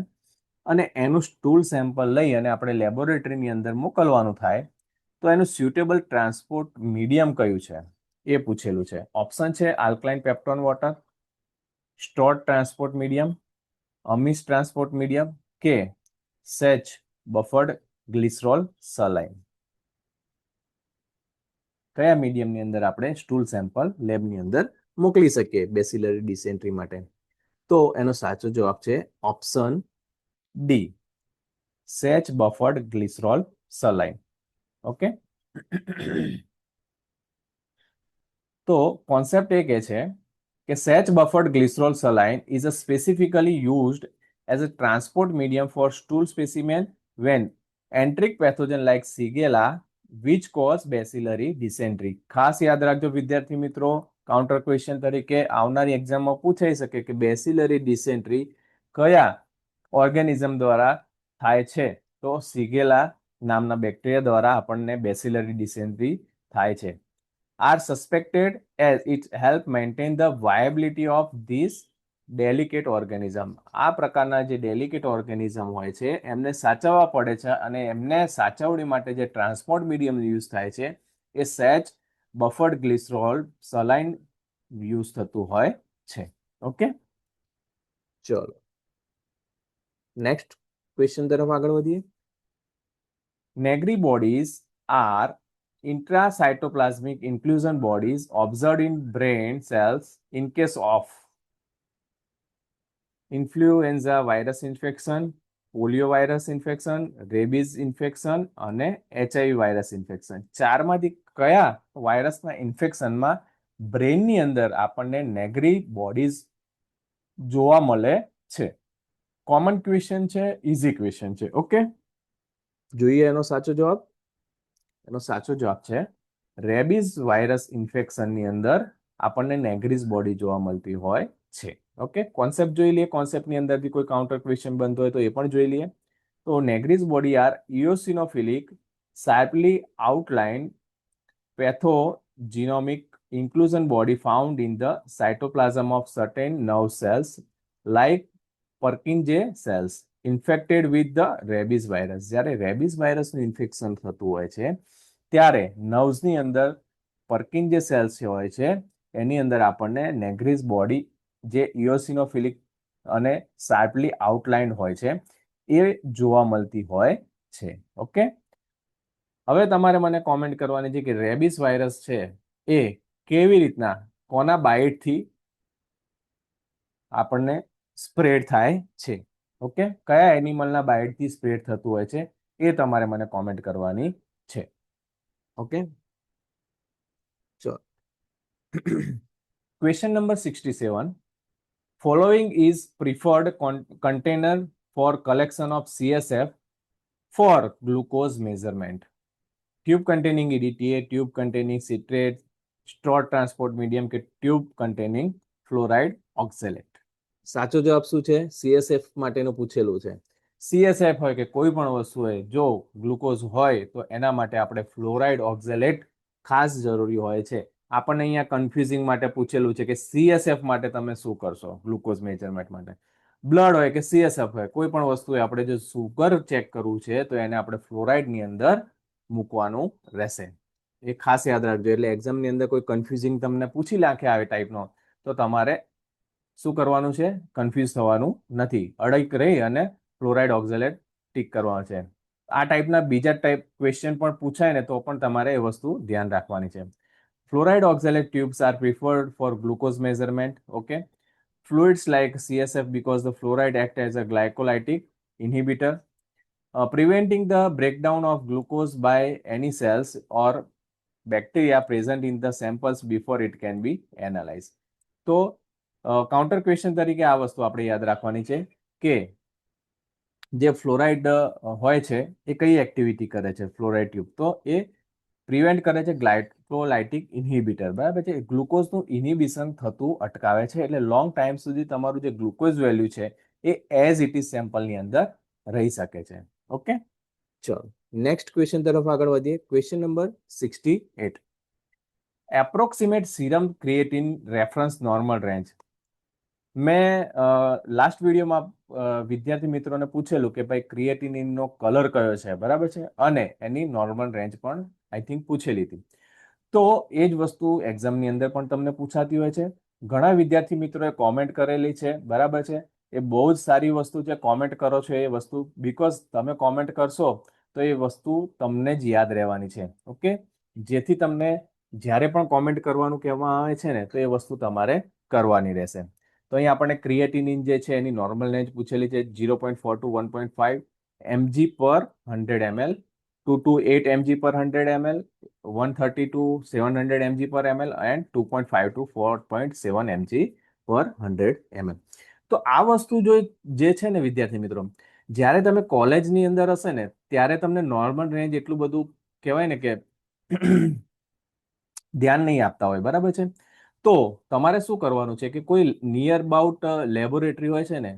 અને એનું સ્ટૂલ સેમ્પલ લઈ અને આપણે લેબોરેટરીની અંદર મોકલવાનું થાય તો એનું સ્યુટેબલ ટ્રાન્સપોર્ટ મીડિયમ કયું છે એ પૂછેલું છે. ઓપ્શન છે alkaline peptone water, Stuart transport medium, Amies transport medium કે સેચ બફર્ડ ગ્લિસરોલ સલાઇન. કયા મીડિયમની અંદર આપણે સ્ટૂલ સેમ્પલ લેબની અંદર મોકલી શકીએ બેસિલરી ડિસેન્ટ્રી માટે? તો એનો સાચો જવાબ છે option D, સેચ buffered glycerol સલાઇન. Okay, તો કોન્સેપ્ટ એ કે છે કે Sachs buffered glycerol સલાઇન is a specifically used as a transport medium for stool specimen when enteric pathogen like Shigella which cause bacillary dysentery. ખાસ યાદ રાખજો વિદ્યાર્થી મિત્રો, કાઉન્ટર ક્વેશ્ચન તરીકે આવનારી એક્ઝામમાં પૂછાઈ શકે કે બેસિલરી ડિસેન્ટ્રી કયા ઓર્ગેનિઝમ દ્વારા થાય છે તો સિગેલા નામના બેક્ટેરિયા દ્વારા આપણને બેસિલરી ડિસેન્ટ્રી થાય છે. Are suspected as it help maintain the viability of this delicate organism. આ પ્રકારના જે ડેલિકેટ ઓર્ગેનિઝમ હોય છે એમને સાચવવા પડે છે અને એમને સાચવણી માટે જે ટ્રાન્સપોર્ટ મીડિયમ યુઝ થાય છે એ સહેજ બફર્ડ ગ્લિસરોલ સલાઇન યુઝ થતું હોય છે. ઓકે, ચલો નેક્સ્ટ ક્વેશ્ચન તરફ આગળ વધીએ. Negri bodies are intracytoplasmic inclusion bodies observed in brain cells in case of influenza virus infection, poliovirus infection, rabies infection અને HIV વાયરસ ઇન્ફેક્શન. ચારમાંથી કયા વાયરસના ઇન્ફેક્શનમાં બ્રેનની અંદર આપણને નેગ્રી બોડીઝ જોવા મળે છે? કોમન ક્વેશ્ચન છે, ઇઝી ક્વેશ્ચન છે. ઓકે, જોઈએ એનો સાચો જવાબ. એનો સાચો જવાબ છે રેબીઝ વાયરસ ઇન્ફેક્શનની અંદર આપણને નેગ્રીઝ બોડી જોવા મળતી હોય છે. ઓકે, કોન્સેપ્ટ જોઈ લઈએ. કોન્સેપ્ટની અંદરથી કોઈ કાઉન્ટર ક્વેશ્ચન બનતો હોય તો એ પણ જોઈ લઈએ. તો Negri's body are eosinophilic sharply outline pathognomonic inclusion body found in the cytoplasm of certain nerve cells like Purkinje cells infected with the rabies virus. જ્યારે રેબીઝ વાયરસનું ઇન્ફેક્શન થતું હોય છે ત્યારે નર્વ્સની અંદર પર્કિન્જે સેલ્સ હોય છે એની અંદર આપણને નેગ્રીઝ બોડી જે ઇઓસિનોફિલિક અને શાર્પલી આઉટલાઇન્ડ હોય છે એ જોવા મળતી હોય છે. ઓકે, હવે તમારે મને કોમેન્ટ કરવાની છે કે રેબીઝ વાયરસ છે એ કેવી રીતના કોના બાઇટથી આપણને સ્પ્રેડ થાય છે. ઓકે, કયા એનિમલના બાઇટથી સ્પ્રેડ થતું હોય છે એ તમારે મને કોમેન્ટ કરવાની છે. ઓકે, ચલો question number 67. Following is preferred container for collection of CSF for glucose measurement. Tube containing EDTA, tube containing citrate, stored transport medium કે ટ્યુબ containing fluoride oxalate. સાચો જવાબ શું છે? CSF માટેનું પૂછેલું છે. CSF હોય કે કોઈ પણ વસ્તુ હોય, જો ગ્લુકોઝ હોય તો એના માટે આપણે ફ્લોરાઇડ ઓક્ઝેલેટ ખાસ જરૂરી હોય છે. આપણને અહીંયા કન્ફ્યુઝિંગ માટે પૂછેલું છે કે CSF માટે તમે શું કરશો ગ્લુકોઝ મેજરમેન્ટ માટે. બ્લડ હોય કે CSF હોય, કોઈ પણ વસ્તુ આપણે જો સુગર ચેક કરવું છે તો એને આપણે ફ્લોરાઇડની અંદર મૂકવાનું રહેશે. એ ખાસ યાદ રાખજો. એટલે એક્ઝામની અંદર કોઈ કન્ફ્યુઝિંગ તમને પૂછી નાખે આવે ટાઈપનો તો તમારે શું કરવાનું છે? કન્ફ્યુઝ થવાનું નથી. અડગ રહી અને ફ્લોરાઇડ ઓક્ઝેલેટ ટીક કરવાનું છે. આ ટાઈપના બીજા ટાઈપ ક્વેશ્ચન પણ પૂછાય ને તો પણ તમારે એ વસ્તુ ધ્યાન રાખવાની છે. Fluoride oxalate tubes are preferred for glucose measurement. Okay, fluids like CSF because the fluoride act as a glycolytic inhibitor, preventing the breakdown of glucose by any cells or bacteria present in the samples before it can be analyzed. તો counter question તરીકે આ વસ્તુ આપણે યાદ રાખવાની છે કે જે ફ્લોરાઇડ હોય છે એ કઈ એક્ટિવિટી કરે છે ફ્લોરાઇડ ટ્યુબ? તો એ પ્રિવેન્ટ કરે છે ગ્લાયકોલાઇટિક ઇન્હિબિટર. બરાબર છે, ગ્લુકોઝનું ઇનિબિશન થતું અટકાવે છે. એટલે લોંગ ટાઈમ સુધી તમારું જે ગ્લુકોઝ વેલ્યુ છે એ એઝ ઇટ ઇઝ સેમ્પલની અંદર રહી શકે છે. ઓકે, ચલો નેક્સ્ટ ક્વેશ્ચન તરફ આગળ વધીએ. Question number 68. Approximate serum creatine reference normal range. મેં લાસ્ટ વિડીયોમાં વિદ્યાર્થી મિત્રોને પૂછેલું કે ભાઈ ક્રિએટિનિનનો કલર કયો છે, બરાબર છે, અને એની નોર્મલ રેન્જ પણ આઈ થિંક પૂછેલી હતી. તો એ જ વસ્તુ એક્ઝામની અંદર પણ તમને પૂછાતી હોય છે. ઘણા વિદ્યાર્થી મિત્રોએ કોમેન્ટ કરેલી છે, બરાબર છે. એ બહુ જ સારી વસ્તુ છે, કોમેન્ટ કરો છો એ વસ્તુ, બીકોઝ તમે કોમેન્ટ કરશો તો એ વસ્તુ તમને જ યાદ રહેવાની છે. ઓકે, જેથી તમને જ્યારે પણ કોમેન્ટ કરવાનું કહેવામાં આવે છે ને તો એ વસ્તુ તમારે કરવાની રહેશે. તો અહીં આપણને ક્રિએટિનિન જે છે એની નોર્મલ રેન્જ પૂછેલી છે 0.4 to 1.5 mg પર 100 ml, 2 to 8 mg per 100 ml, 130 to 700 mg per ml and 2.5 to 4.7 mg per 100 ml. તો આ વસ્તુ જે છે ને વિદ્યાર્થી મિત્રો, જ્યારે તમે કોલેજની અંદર હશે ને ત્યારે તમને નોર્મલ રેન્જ એટલું બધું કહેવાય ને કે ધ્યાન નહીં આપતા હોય, બરાબર છે. તો તમારે શું કરવાનું છે કે કોઈ નિયર અબાઉટ લેબોરેટરી હોય છે ને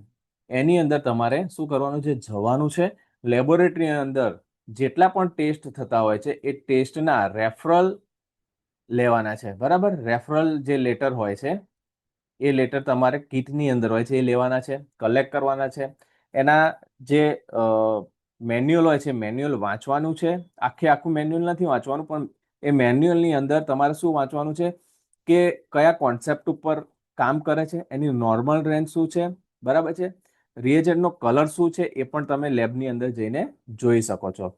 એની અંદર તમારે શું કરવાનું છે? જવાનું છે લેબોરેટરીની અંદર જેટલા પણ ટેસ્ટ થતા હોય છે એ ટેસ્ટના રેફરલ લેવાના છે, બરાબર. રેફરલ જે લેટર હોય છે એ લેટર તમારે કીટની અંદર હોય છે, એ લેવાના છે, કલેક્ટ કરવાના છે. એના જે મેન્યુઅલ હોય છે, મેન્યુઅલ વાંચવાનું છે. આખું મેન્યુઅલ નથી વાંચવાનું, પણ એ મેન્યુઅલની અંદર તમારે શું વાંચવાનું છે કે કયા કોન્સેપ્ટ ઉપર કામ કરે છે, એની નોર્મલ રેન્જ શું છે, બરાબર છે. રિએજન્ટનો કલર શું છે એ પણ તમે લેબની અંદર જઈને જોઈ શકો છો.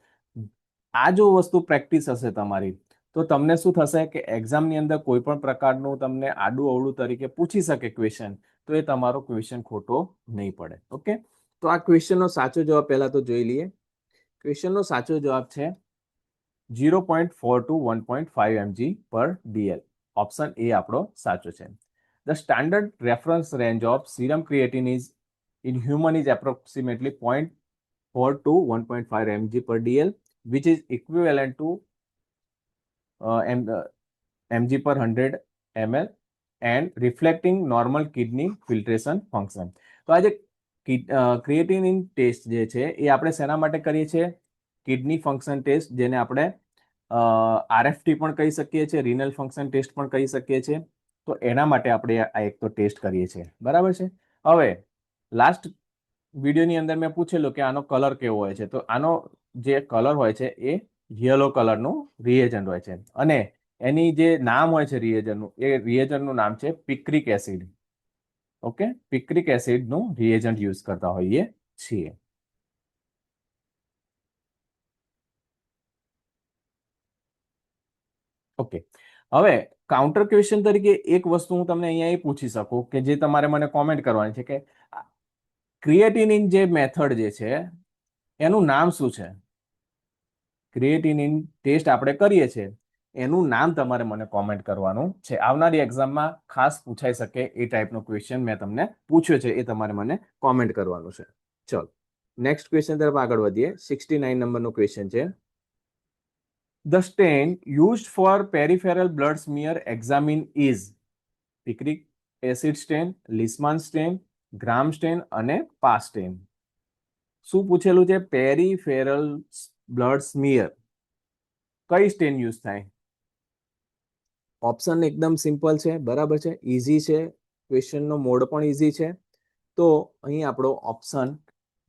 આ જો વસ્તુ પ્રેક્ટિસ હશે તમારી, તો તમને શું થશે કે એક્ઝામની અંદર કોઈ પણ પ્રકારનું તમને આડું અવળું તરીકે પૂછી શકે ક્વેશ્ચન, તો એ તમારો ક્વેશ્ચન ખોટો નહીં પડે. ઓકે, તો આ ક્વેશ્ચનનો સાચો જવાબ પહેલા તો જોઈ લઈએ. ક્વેશ્ચનનો સાચો જવાબ છે 0.4 to 1.5 mg per dl. Option A આપણો સાચો છે. The standard reference range of serum creatine is in human is approximately 0.4 to 1.5 mg per dl, which is equivalent to mg per 100 ml and reflecting normal kidney filtration function. તો આ જે creatinine test જે છે એ આપણે શેના માટે કરીએ છીએ? કિડની ફંક્શન ટેસ્ટ, જેને આપણે આરએફટી પણ કહી શકીએ છીએ, રિનલ ફંક્શન ટેસ્ટ પણ કહી શકીએ છીએ. તો એના માટે આપણે આ એક તો ટેસ્ટ કરીએ છીએ, બરાબર છે. હવે લાસ્ટ વિડીયોની અંદર મેં પૂછેલું કે આનો કલર કેવો હોય છે, તો આનો જે કલર હોય છે એ યલો કલરનું રિએજન્ટ હોય છે, અને એની જે નામ હોય છે રિએજન્ટનું, એ રિએજન્ટનું નામ છે પિક્રિક એસિડ. ઓકે, પિક્રિક એસિડનું રિએજન્ટ યુઝ કરતા હોઈએ છીએ. ઓકે, હવે કાઉન્ટર ક્વેશ્ચન તરીકે એક વસ્તુ હું તમને અહીંયા એ પૂછી શકું કે જે તમારે મને કોમેન્ટ કરવાની છે કે ક્રિએટિનિન જે મેથડ જે છે એનું નામ શું છે? ક્રિએટિનિન ટેસ્ટ આપણે કરીએ છીએ એનું નામ તમારે મને કોમેન્ટ કરવાનું છે. આવનારી એક્ઝામમાં ખાસ પૂછાઈ શકે એ ટાઈપનો ક્વેશ્ચન મેં તમને પૂછ્યો છે, એ તમારે મને કોમેન્ટ કરવાનું છે. ચલો નેક્સ્ટ ક્વેશ્ચન તરફ આગળ વધીએ. 69 નંબરનો ક્વેશ્ચન છે. The stain used for peripheral blood smear examine is picric acid stain, Leishman stain, Gram stain અને PAS stain. શું પૂછેલું છે? પેરીફેરલ બ્લડ સ્મિયર કઈ સ્ટેન યુઝ થાય? ઓપ્શન એકદમ સિમ્પલ છે, બરાબર છે, ઈઝી છે, ક્વેશ્ચનનો મોડ પણ ઈઝી છે. તો અહીં આપણો ઓપ્શન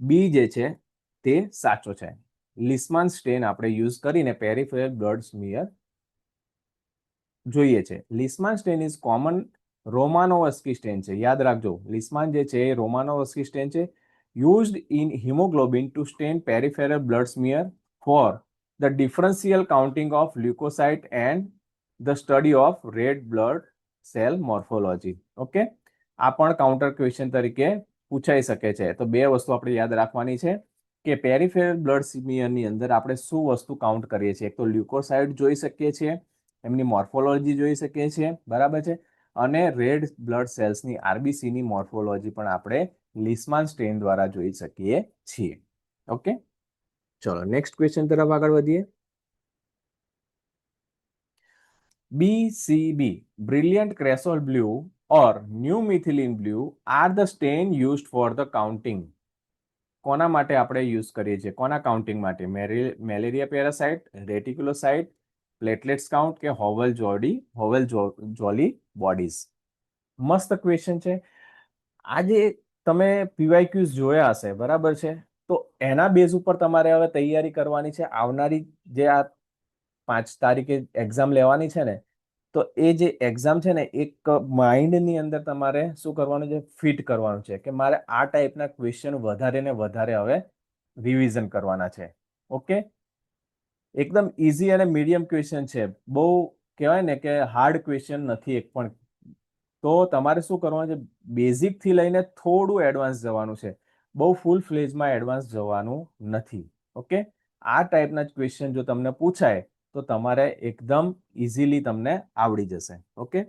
બી જે છે તે સાચો છે. લિસ્માન સ્ટેન આપણે યુઝ કરીને પેરીફેરલ બ્લડ સ્મિયર જોઈએ છે. લિસ્માન સ્ટેન ઇઝ કોમન રોમાનોવસ્કી સ્ટેન છે. યાદ રાખજો, લિસ્માન જે છે એ રોમાનોવસ્કી સ્ટેન છે, used in hemoglobin to stain peripheral blood smear for the differential counting of leukocyte and the study of red blood cell morphology. Okay, આ પણ કાઉન્ટર ક્વેશ્ચન તરીકે પૂછાઈ શકે છે. તો બે વસ્તુ આપણે યાદ રાખવાની છે કે પેરીફેરલ બ્લડ સ્મિયરની અંદર આપણે શું વસ્તુ કાઉન્ટ કરીએ છીએ. એક તો લ્યુકોસાઇટ જોઈ શકીએ છીએ, એમની મોર્ફોલોજી જોઈ શકીએ છીએ, બરાબર છે, અને રેડ બ્લડ સેલ્સની આરબીસીની મોર્ફોલોજી પણ આપણે લિસ્માન સ્ટેન દ્વારા જોઈ શકીએ છીએ. ઓકે, ચલો નેક્સ્ટ ક્વેશ્ચન તરફ આગળ વધીએ. BCB, brilliant cresol blue or new methylene blue are the stain used for the counting. કોના માટે આપણે યુઝ કરીએ છીએ? કોના કાઉન્ટિંગ માટે? મેલેરિયા પેરાસાઇટ, રેટિક્યુલોસાઇટ, પ્લેટલેટ્સ કાઉન્ટ કે હોવેલ જોલી બોડીઝ? મસ્ત ક્વેશ્ચન છે. આજે તમે પીવાયક્યુઝ જોયા હશે, બરાબર છે, તો એના બેઝ ઉપર તમારે હવે તૈયારી કરવાની છે. આવનારી જે આ 5 તારીખે એક્ઝામ લેવાની છે ને, તો એ જે એક્ઝામ છે ને, એક માઇન્ડની અંદર તમારે શું કરવાનું છે? ફિટ કરવાનું છે કે મારે આ ટાઈપના ક્વેશ્ચન વધારે ને વધારે હવે રિવિઝન કરવાના છે. ઓકે, એકદમ ઇઝી અને મીડિયમ ક્વેશ્ચન છે, બહુ કહેવાય ને કે હાર્ડ ક્વેશ્ચન નથી એક પણ. તો તમારે શું કરવાનું છે? બેઝિક થી લઈને થોડું એડવાન્સ જવાનું છે, બહુ ફૂલ ફ્લેજમાં એડવાન્સ જવાનું નથી. ઓકે, આ ટાઈપના જ ક્વેશ્ચન જો તમને પૂછાય તો તમારે એકદમ ઇઝીલી તમને આવડી જશે. ઓકે,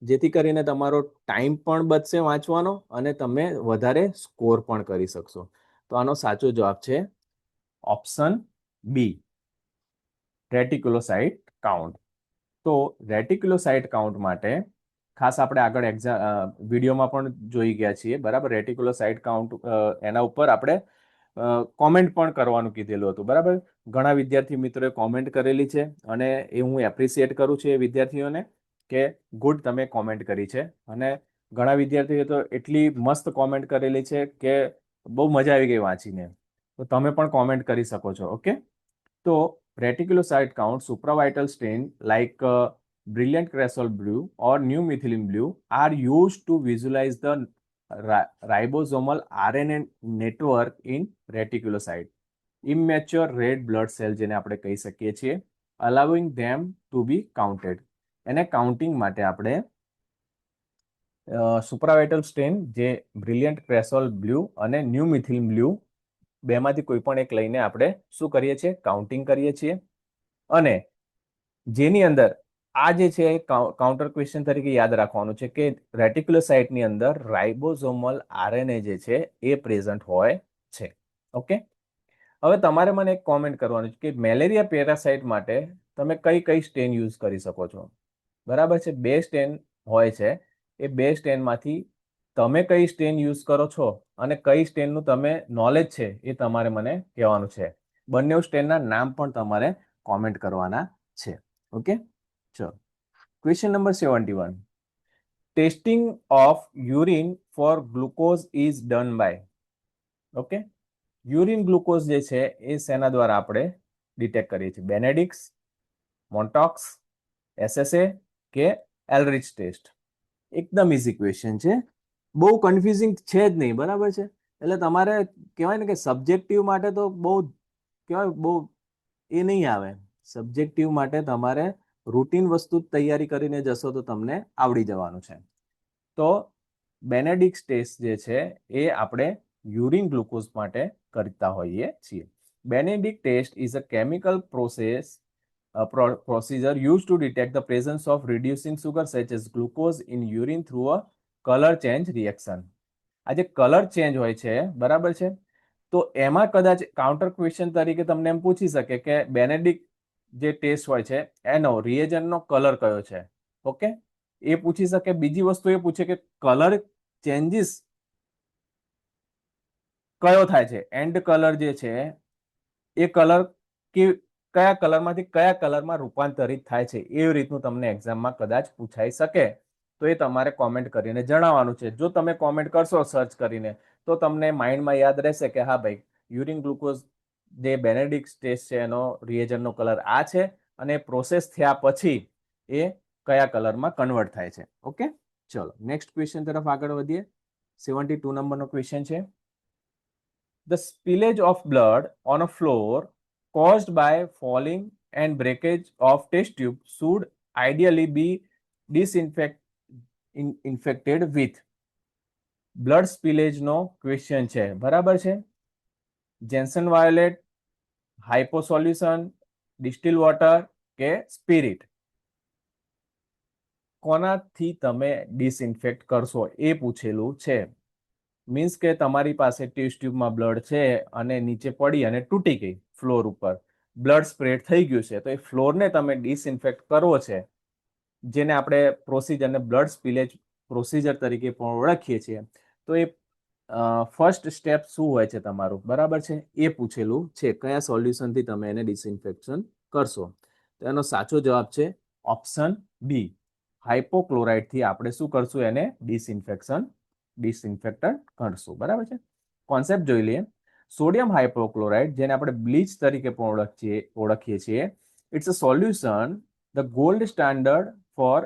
જેથી કરીને તમારો ટાઈમ પણ બચશે વાંચવાનો અને તમે વધારે સ્કોર પણ કરી શકશો. તો આનો સાચો જવાબ છે ઓપ્શન બી, રેટિક્યુલોસાઇટ કાઉન્ટ. તો રેટિક્યુલોસાઇટ કાઉન્ટ માટે ખાસ આપણે આગળ વિડીયોમાં પણ જોઈ ગયા છીએ, બરાબર. રેટિક્યુલોસાઇટ કાઉન્ટ એના ઉપર આપણે કોમેન્ટ પણ કરવાનું કીધેલું હતું, બરાબર. ઘણા વિદ્યાર્થી મિત્રોએ કોમેન્ટ કરેલી છે અને એ હું એપ્રિશિએટ કરું છું એ વિદ્યાર્થીઓને કે ગુડ તમે કોમેન્ટ કરી છે. અને ઘણા વિદ્યાર્થીઓએ તો એટલી મસ્ત કોમેન્ટ કરેલી છે કે બહુ મજા આવી ગઈ વાંચીને. તો તમે પણ કોમેન્ટ કરી શકો છો. ઓકે, તો reticulocyte count supravital stain like brilliant cresol blue or new methylene blue are used to visualize the ribosomal RNA network in reticulocyte. Immature red blood cell જેને આપણે કહી શકીએ છીએ, allowing them to be counted. એને counting માટે આપણે સુપ્રાવાઇટલ stain જે brilliant ક્રેસોલ blue અને ન્યૂ મિથિલિન બ્લુ બેમાંથી કોઈ પણ એક લઈને આપણે શું કરીએ છીએ, કાઉન્ટિંગ કરીએ છીએ. અને જેની અંદર આ જે છે કાઉન્ટર ક્વેશ્ચન તરીકે યાદ રાખવાનું છે કે રેટિક્યુલોસાઇટની અંદર રાઇબોઝોમલ આરએનએ જે છે એ પ્રેઝન્ટ હોય છે. ઓકે, હવે તમારે મને એક કોમેન્ટ કરવાનું છે કે મેલેરિયા પેરાસાઇટ માટે તમે કઈ કઈ સ્ટેન યુઝ કરી શકો છો. બરાબર છે, 2 સ્ટેન હોય છે. એ 2 સ્ટેનમાંથી તમે કઈ સ્ટેન યુઝ કરો છો અને કઈ સ્ટેનનું તમે નોલેજ છે એ તમારે મને કહેવાનું છે. બંને સ્ટેનના નામ પણ તમારે કોમેન્ટ કરવાના છે. ઓકે, ચલો question number 71. Testing of urine for glucose is done by. Okay, urine glucose જે છે એ શેના દ્વારા આપણે ડિટેક્ટ કરીએ છીએ? બેનેડિક્સ, મોન્ટોક્સ, એસએસએ કે એલરિચ ટેસ્ટ? એકદમ ઇઝી ક્વેશ્ચન છે, બહુ કન્ફ્યુઝિંગ છે જ નહીં, બરાબર છે. એટલે તમારે કહેવાય ને કે સબ્જેક્ટિવ માટે તો બહુ કહેવાય બહુ એ નહીં આવે. સબ્જેક્ટિવ માટે તમારે રૂટીન વસ્તુ તૈયારી કરીને જશો તો તમને આવડી જવાનું છે. તો બેનેડિક્સ ટેસ્ટ જે છે એ આપણે યુરિન ગ્લુકોઝ માટે કરતા હોઈએ છીએ. Benedict test is a chemical procedure used to detect the presence of reducing sugar such as glucose in urine through a color change reaction. આ જે કલર ચેન્જ હોય છે, બરાબર છે, તો એમાં કદાચ કાઉન્ટર ક્વેશ્ચન તરીકે તમને એમ પૂછી શકે કે બેનેડિક્ટ જે ટેસ્ટ હોય છે એનો રિએજન્ટનો કલર કયો છે. ઓકે, એ પૂછી શકે. બીજી વસ્તુ એ પૂછે કે કલર ચેન્જીસ કયો થાય છે, એન્ડ કલર જે છે એ કલર કયા કલરમાંથી કયા કલરમાં રૂપાંતરિત થાય છે, એવી રીતનું તમને એક્ઝામમાં કદાચ પૂછાઈ શકે. તો એ તમારે કોમેન્ટ કરીને જણાવવાનું છે. જો તમે કોમેન્ટ કરશો સર્ચ કરીને તો તમને માઇન્ડમાં યાદ રહેશે કે હા ભાઈ, યુરિન ગ્લુકોઝ જે બેનેડિક્ટ ટેસ્ટ છે એનો રિએજન્ટનો કલર આ છે અને પ્રોસેસ થયા પછી એ કયા કલરમાં કન્વર્ટ થાય છે. ઓકે, ચલો નેક્સ્ટ ક્વેશ્ચન તરફ આગળ વધીએ. 72 નંબરનો ક્વેશ્ચન છે. The spillage of blood on a floor caused by falling and breakage of test tube should ideally be infected with. Blood spillage નો ક્વેશ્ચન છે, બરાબર છે. Gentian violet, hypo solution, distil water કે સ્પિરિટ? કોનાથી તમે disinfect કરશો એ પૂછેલું છે. Means કે તમારી પાસે ટેસ્ટ ટ્યુબમાં બ્લડ છે અને નીચે પડી અને તૂટી ગઈ ફ્લોર ઉપર, બ્લડ સ્પ્રેડ થઈ ગયું છે, તો એ ફ્લોરને તમે ડિસઇન્ફેક્ટ કરવો છે, જેને આપણે પ્રોસિજરને બ્લડ સ્પિલેજ પ્રોસિજર તરીકે પણ ઓળખીએ છીએ. તો એ ફર્સ્ટ સ્ટેપ શું હોય છે તમારું, બરાબર છે, એ પૂછેલું છે. કયા સોલ્યુશનથી તમે એને ડિસઇન્ફેક્શન કરશો? તો એનો સાચો જવાબ છે ઓપ્શન બી, હાઇપોક્લોરાઇડથી આપણે શું કરશું, એને ડિસઇન્ફેક્ટર કરશું. બરાબર છે. કોન્સેપ્ટ જોઈ લઈએ. સોડિયમ હાઇપોક્લોરાઇડ, જેને આપણે બ્લીચ તરીકે પણ ઓળખીએ છીએ, it's a solution, the gold standard for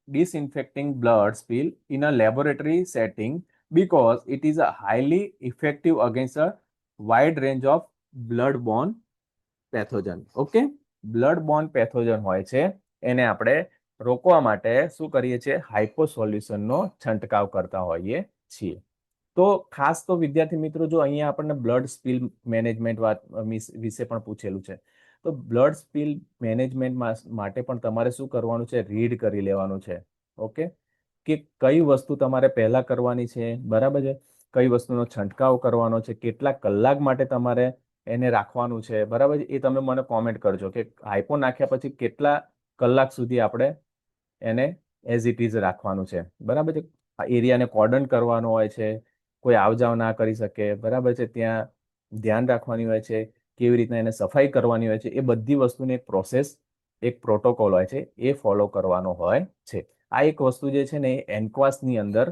disinfecting blood spill in a laboratory setting because it is a highly effective against a wide range of blood-borne pathogen. Okay, blood-borne pathogen હોય છે એને આપણે રોકવા માટે શું કરીએ છીએ, હાઇપો સોલ્યુશનનો છંટકાવ કરતા હોઈએ છીએ. તો ખાસ તો વિદ્યાર્થી મિત્રો, જો અહીંયા આપણને બ્લડ સ્પિલ મેનેજમેન્ટ વિશે પણ પૂછેલું છે, તો બ્લડ સ્પિલ મેનેજમેન્ટ માટે પણ તમારે શું કરવાનું છે, રીડ કરી લેવાનું છે. ઓકે, કે કઈ વસ્તુ તમારે પહેલા કરવાની છે, બરાબર છે, કઈ વસ્તુનો છંટકાવ કરવાનો છે, કેટલા કલાક માટે તમારે એને રાખવાનું છે, બરાબર છે. એ તમે મને કોમેન્ટ કરજો કે હાઇપો નાખ્યા પછી કેટલા કલાક સુધી આપણે એને એઝ ઇટ ઇઝ રાખવાનું છે, બરાબર છે. આ એરિયાને કોર્ડન કરવાનો હોય છે, કોઈ આવજાવ ના કરી શકે, બરાબર છે. ત્યાં ધ્યાન રાખવાની હોય છે, કેવી રીતના એને સફાઈ કરવાની હોય છે, એ બધી વસ્તુની એક પ્રોસેસ, એક પ્રોટોકોલ હોય છે, એ ફોલો કરવાનો હોય છે. આ એક વસ્તુ જે છે ને એ એન્ક્વાસની અંદર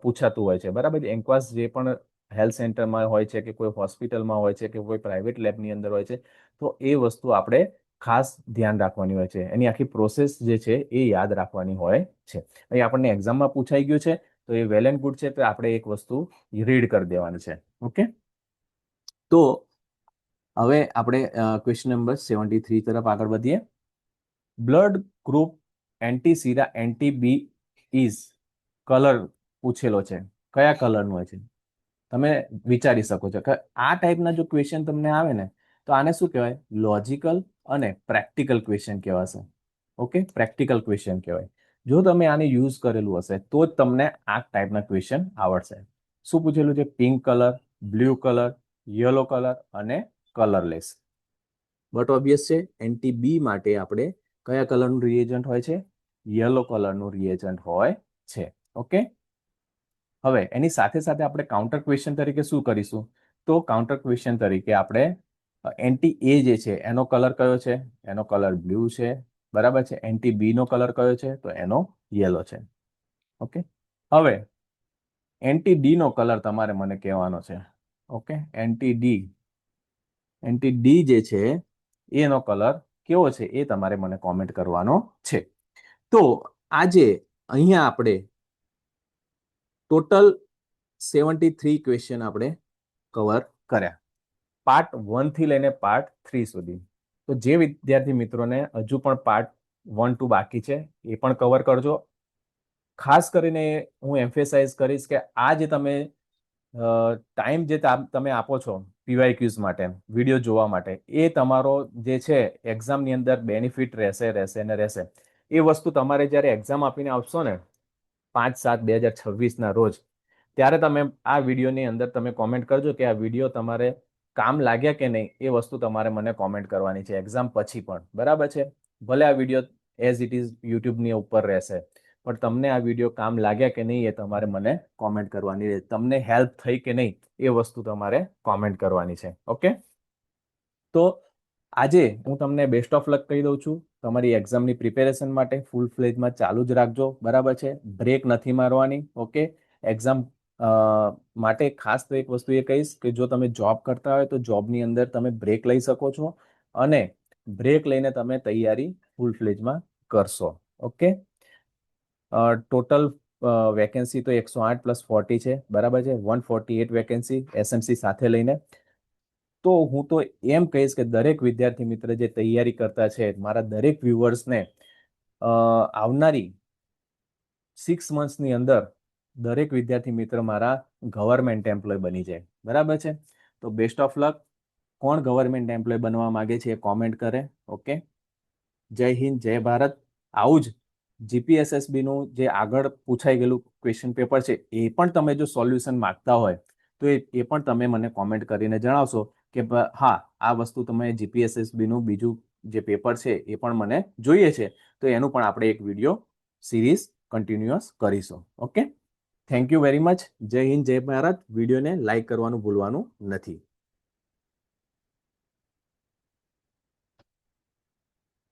પૂછાતું હોય છે. બરાબર, એન્ક્વાસ જે પણ હેલ્થ સેન્ટરમાં હોય છે કે કોઈ હોસ્પિટલમાં હોય છે કે કોઈ પ્રાઇવેટ લેબની અંદર હોય છે, તો એ વસ્તુ આપણે ખાસ ધ્યાન રાખવાની હોય છે. એની આખી પ્રોસેસ જે છે એ યાદ રાખવાની હોય છે. અહીં આપણને એક્ઝામમાં પૂછાઈ ગયું છે, તો એ વેલ એન્ડ ગુડ છે, તો આપણે એક વસ્તુ રીડ કરી દેવાની છે. ઓકે, તો હવે આપણે ક્વેશ્ચન નંબર 73 તરફ આગળ વધીએ. Blood group anti sera anti B is colour પૂછેલો છે, કયા કલરનો હોય છે? તમે વિચારી શકો છો કે આ ટાઈપના જો ક્વેશ્ચન તમને આવે ને, તો આને શું કહેવાય? લોજિકલ અને પ્રેક્ટિકલ ક્વેશ્ચન કહેવાશે. ઓકે, પ્રેક્ટિકલ ક્વેશ્ચન કહેવાય. જો તમે આને યુઝ કરેલું હશે તો જ તમને આ ટાઈપના ક્વેશ્ચન આવડશે. શું પૂછેલું છે? Pink colour, blue colour, yellow colour અને કલરલેસ. બટ ઓબ્વિયસ છે, એન્ટી બી માટે આપણે કયા કલરનું રિએજન્ટ હોય છે? યલો કલરનું રિએજન્ટ હોય છે. ઓકે, હવે એની સાથે સાથે આપણે કાઉન્ટર ક્વેશ્ચન તરીકે શું કરીશું? તો કાઉન્ટર ક્વેશ્ચન તરીકે આપણે એન્ટી એ જે છે એનો કલર કયો છે? એનો કલર બ્લુ છે. બરાબર છે. એન્ટી બી નો કલર કયો છે? તો એનો યલો છે. ઓકે, હવે એન્ટી ડી નો કલર તમારે મને કહેવાનો છે. ઓકે, એન્ટી ડી જે છે એનો કલર કેવો છે એ તમારે મને કોમેન્ટ કરવાનો છે. તો આજે અહીંયા આપણે ટોટલ 73 ક્વેશ્ચન આપણે કવર કર્યા, પાર્ટ 1 થી લઈને પાર્ટ 3 સુધી. તો જે વિદ્યાર્થી મિત્રોને હજુ પણ પાર્ટ 1 2 બાકી છે એ પણ કવર કરજો. ખાસ કરીને હું એમ્ફેસાઇઝ કરીશ કે આ જે તમે ટાઈમ જે તમે આપો છો પીવાયક્યુઝ માટે, વિડીયો જોવા માટે, એ તમારો જે છે એક્ઝામની અંદર બેનિફિટ રહેશે. એ વસ્તુ તમારે જ્યારે એક્ઝામ આપીને આવશો ને 5/7/2026 રોજ, ત્યારે તમે આ વિડીયોની અંદર તમે કોમેન્ટ કરજો કે આ વિડીયો તમારે કામ લાગ્યા કે નહીં. એ વસ્તુ તમારે મને કોમેન્ટ કરવાની છે એક્ઝામ પછી પણ. બરાબર છે, ભલે આ વિડીયો એઝ ઇટ ઇઝ યુટ્યુબની ઉપર રહેશે, પણ તમને આ વિડીયો કામ લાગ્યા કે નહીં એ તમારે મને કોમેન્ટ કરવાની છે. તમને હેલ્પ થઈ કે નહીં એ વસ્તુ તમારે કોમેન્ટ કરવાની છે. ઓકે, તો આજે હું તમને બેસ્ટ ઓફ લક કહી દઉં છું. તમારી એક્ઝામની પ્રિપેરેશન માટે ફૂલ ફ્લેજમાં ચાલુ જ રાખજો. બરાબર છે, બ્રેક નથી મારવાની. ઓકે, એક્ઝામ માટે ખાસ તો એક વસ્તુ એ કહીશ કે જો તમે જોબ કરતા હોય તો જોબની અંદર તમે બ્રેક લઈ શકો છો, અને બ્રેક લઈને તમે તૈયારી ફૂલ ફ્લેજમાં કરશો. ઓકે, ટોટલ વેકેન્સી તો 108 + 40 છે. બરાબર છે, 148 વેકેન્સી એસએમસી સાથે લઈને. તો હું તો એમ કહીશ કે દરેક વિદ્યાર્થી મિત્ર જે તૈયારી કરતા છે, મારા દરેક વ્યુઅર્સને આવનારી 6 મંથ્સની અંદર દરેક વિદ્યાર્થી મિત્ર મારા ગવર્મેન્ટ એમ્પ્લોય બની જાય. બરાબર છે, તો બેસ્ટ ઓફ લક. કોણ ગવર્મેન્ટ એમ્પ્લોય બનવા માંગે છે એ કોમેન્ટ કરે. ઓકે, જય હિન્દ, જય ભારત. આવું જ જીપીએસએસબી નું જે આગળ પૂછાઈ ગયેલું ક્વેશ્ચન પેપર છે એ પણ તમે જો સોલ્યુશન માંગતા હોય તો એ પણ તમે મને કોમેન્ટ કરીને જણાવશો કે હા, આ વસ્તુ તમે જીપીએસએસબી નું બીજું જે પેપર છે એ પણ મને જોઈએ છે, તો એનું પણ આપણે એક વિડીયો સિરીઝ કન્ટિન્યુઅસ કરીશું. Okay, thank you very much. જય હિન્દ, જય ભારત. વિડીયોને લાઈક કરવાનું ભૂલવાનું નથી.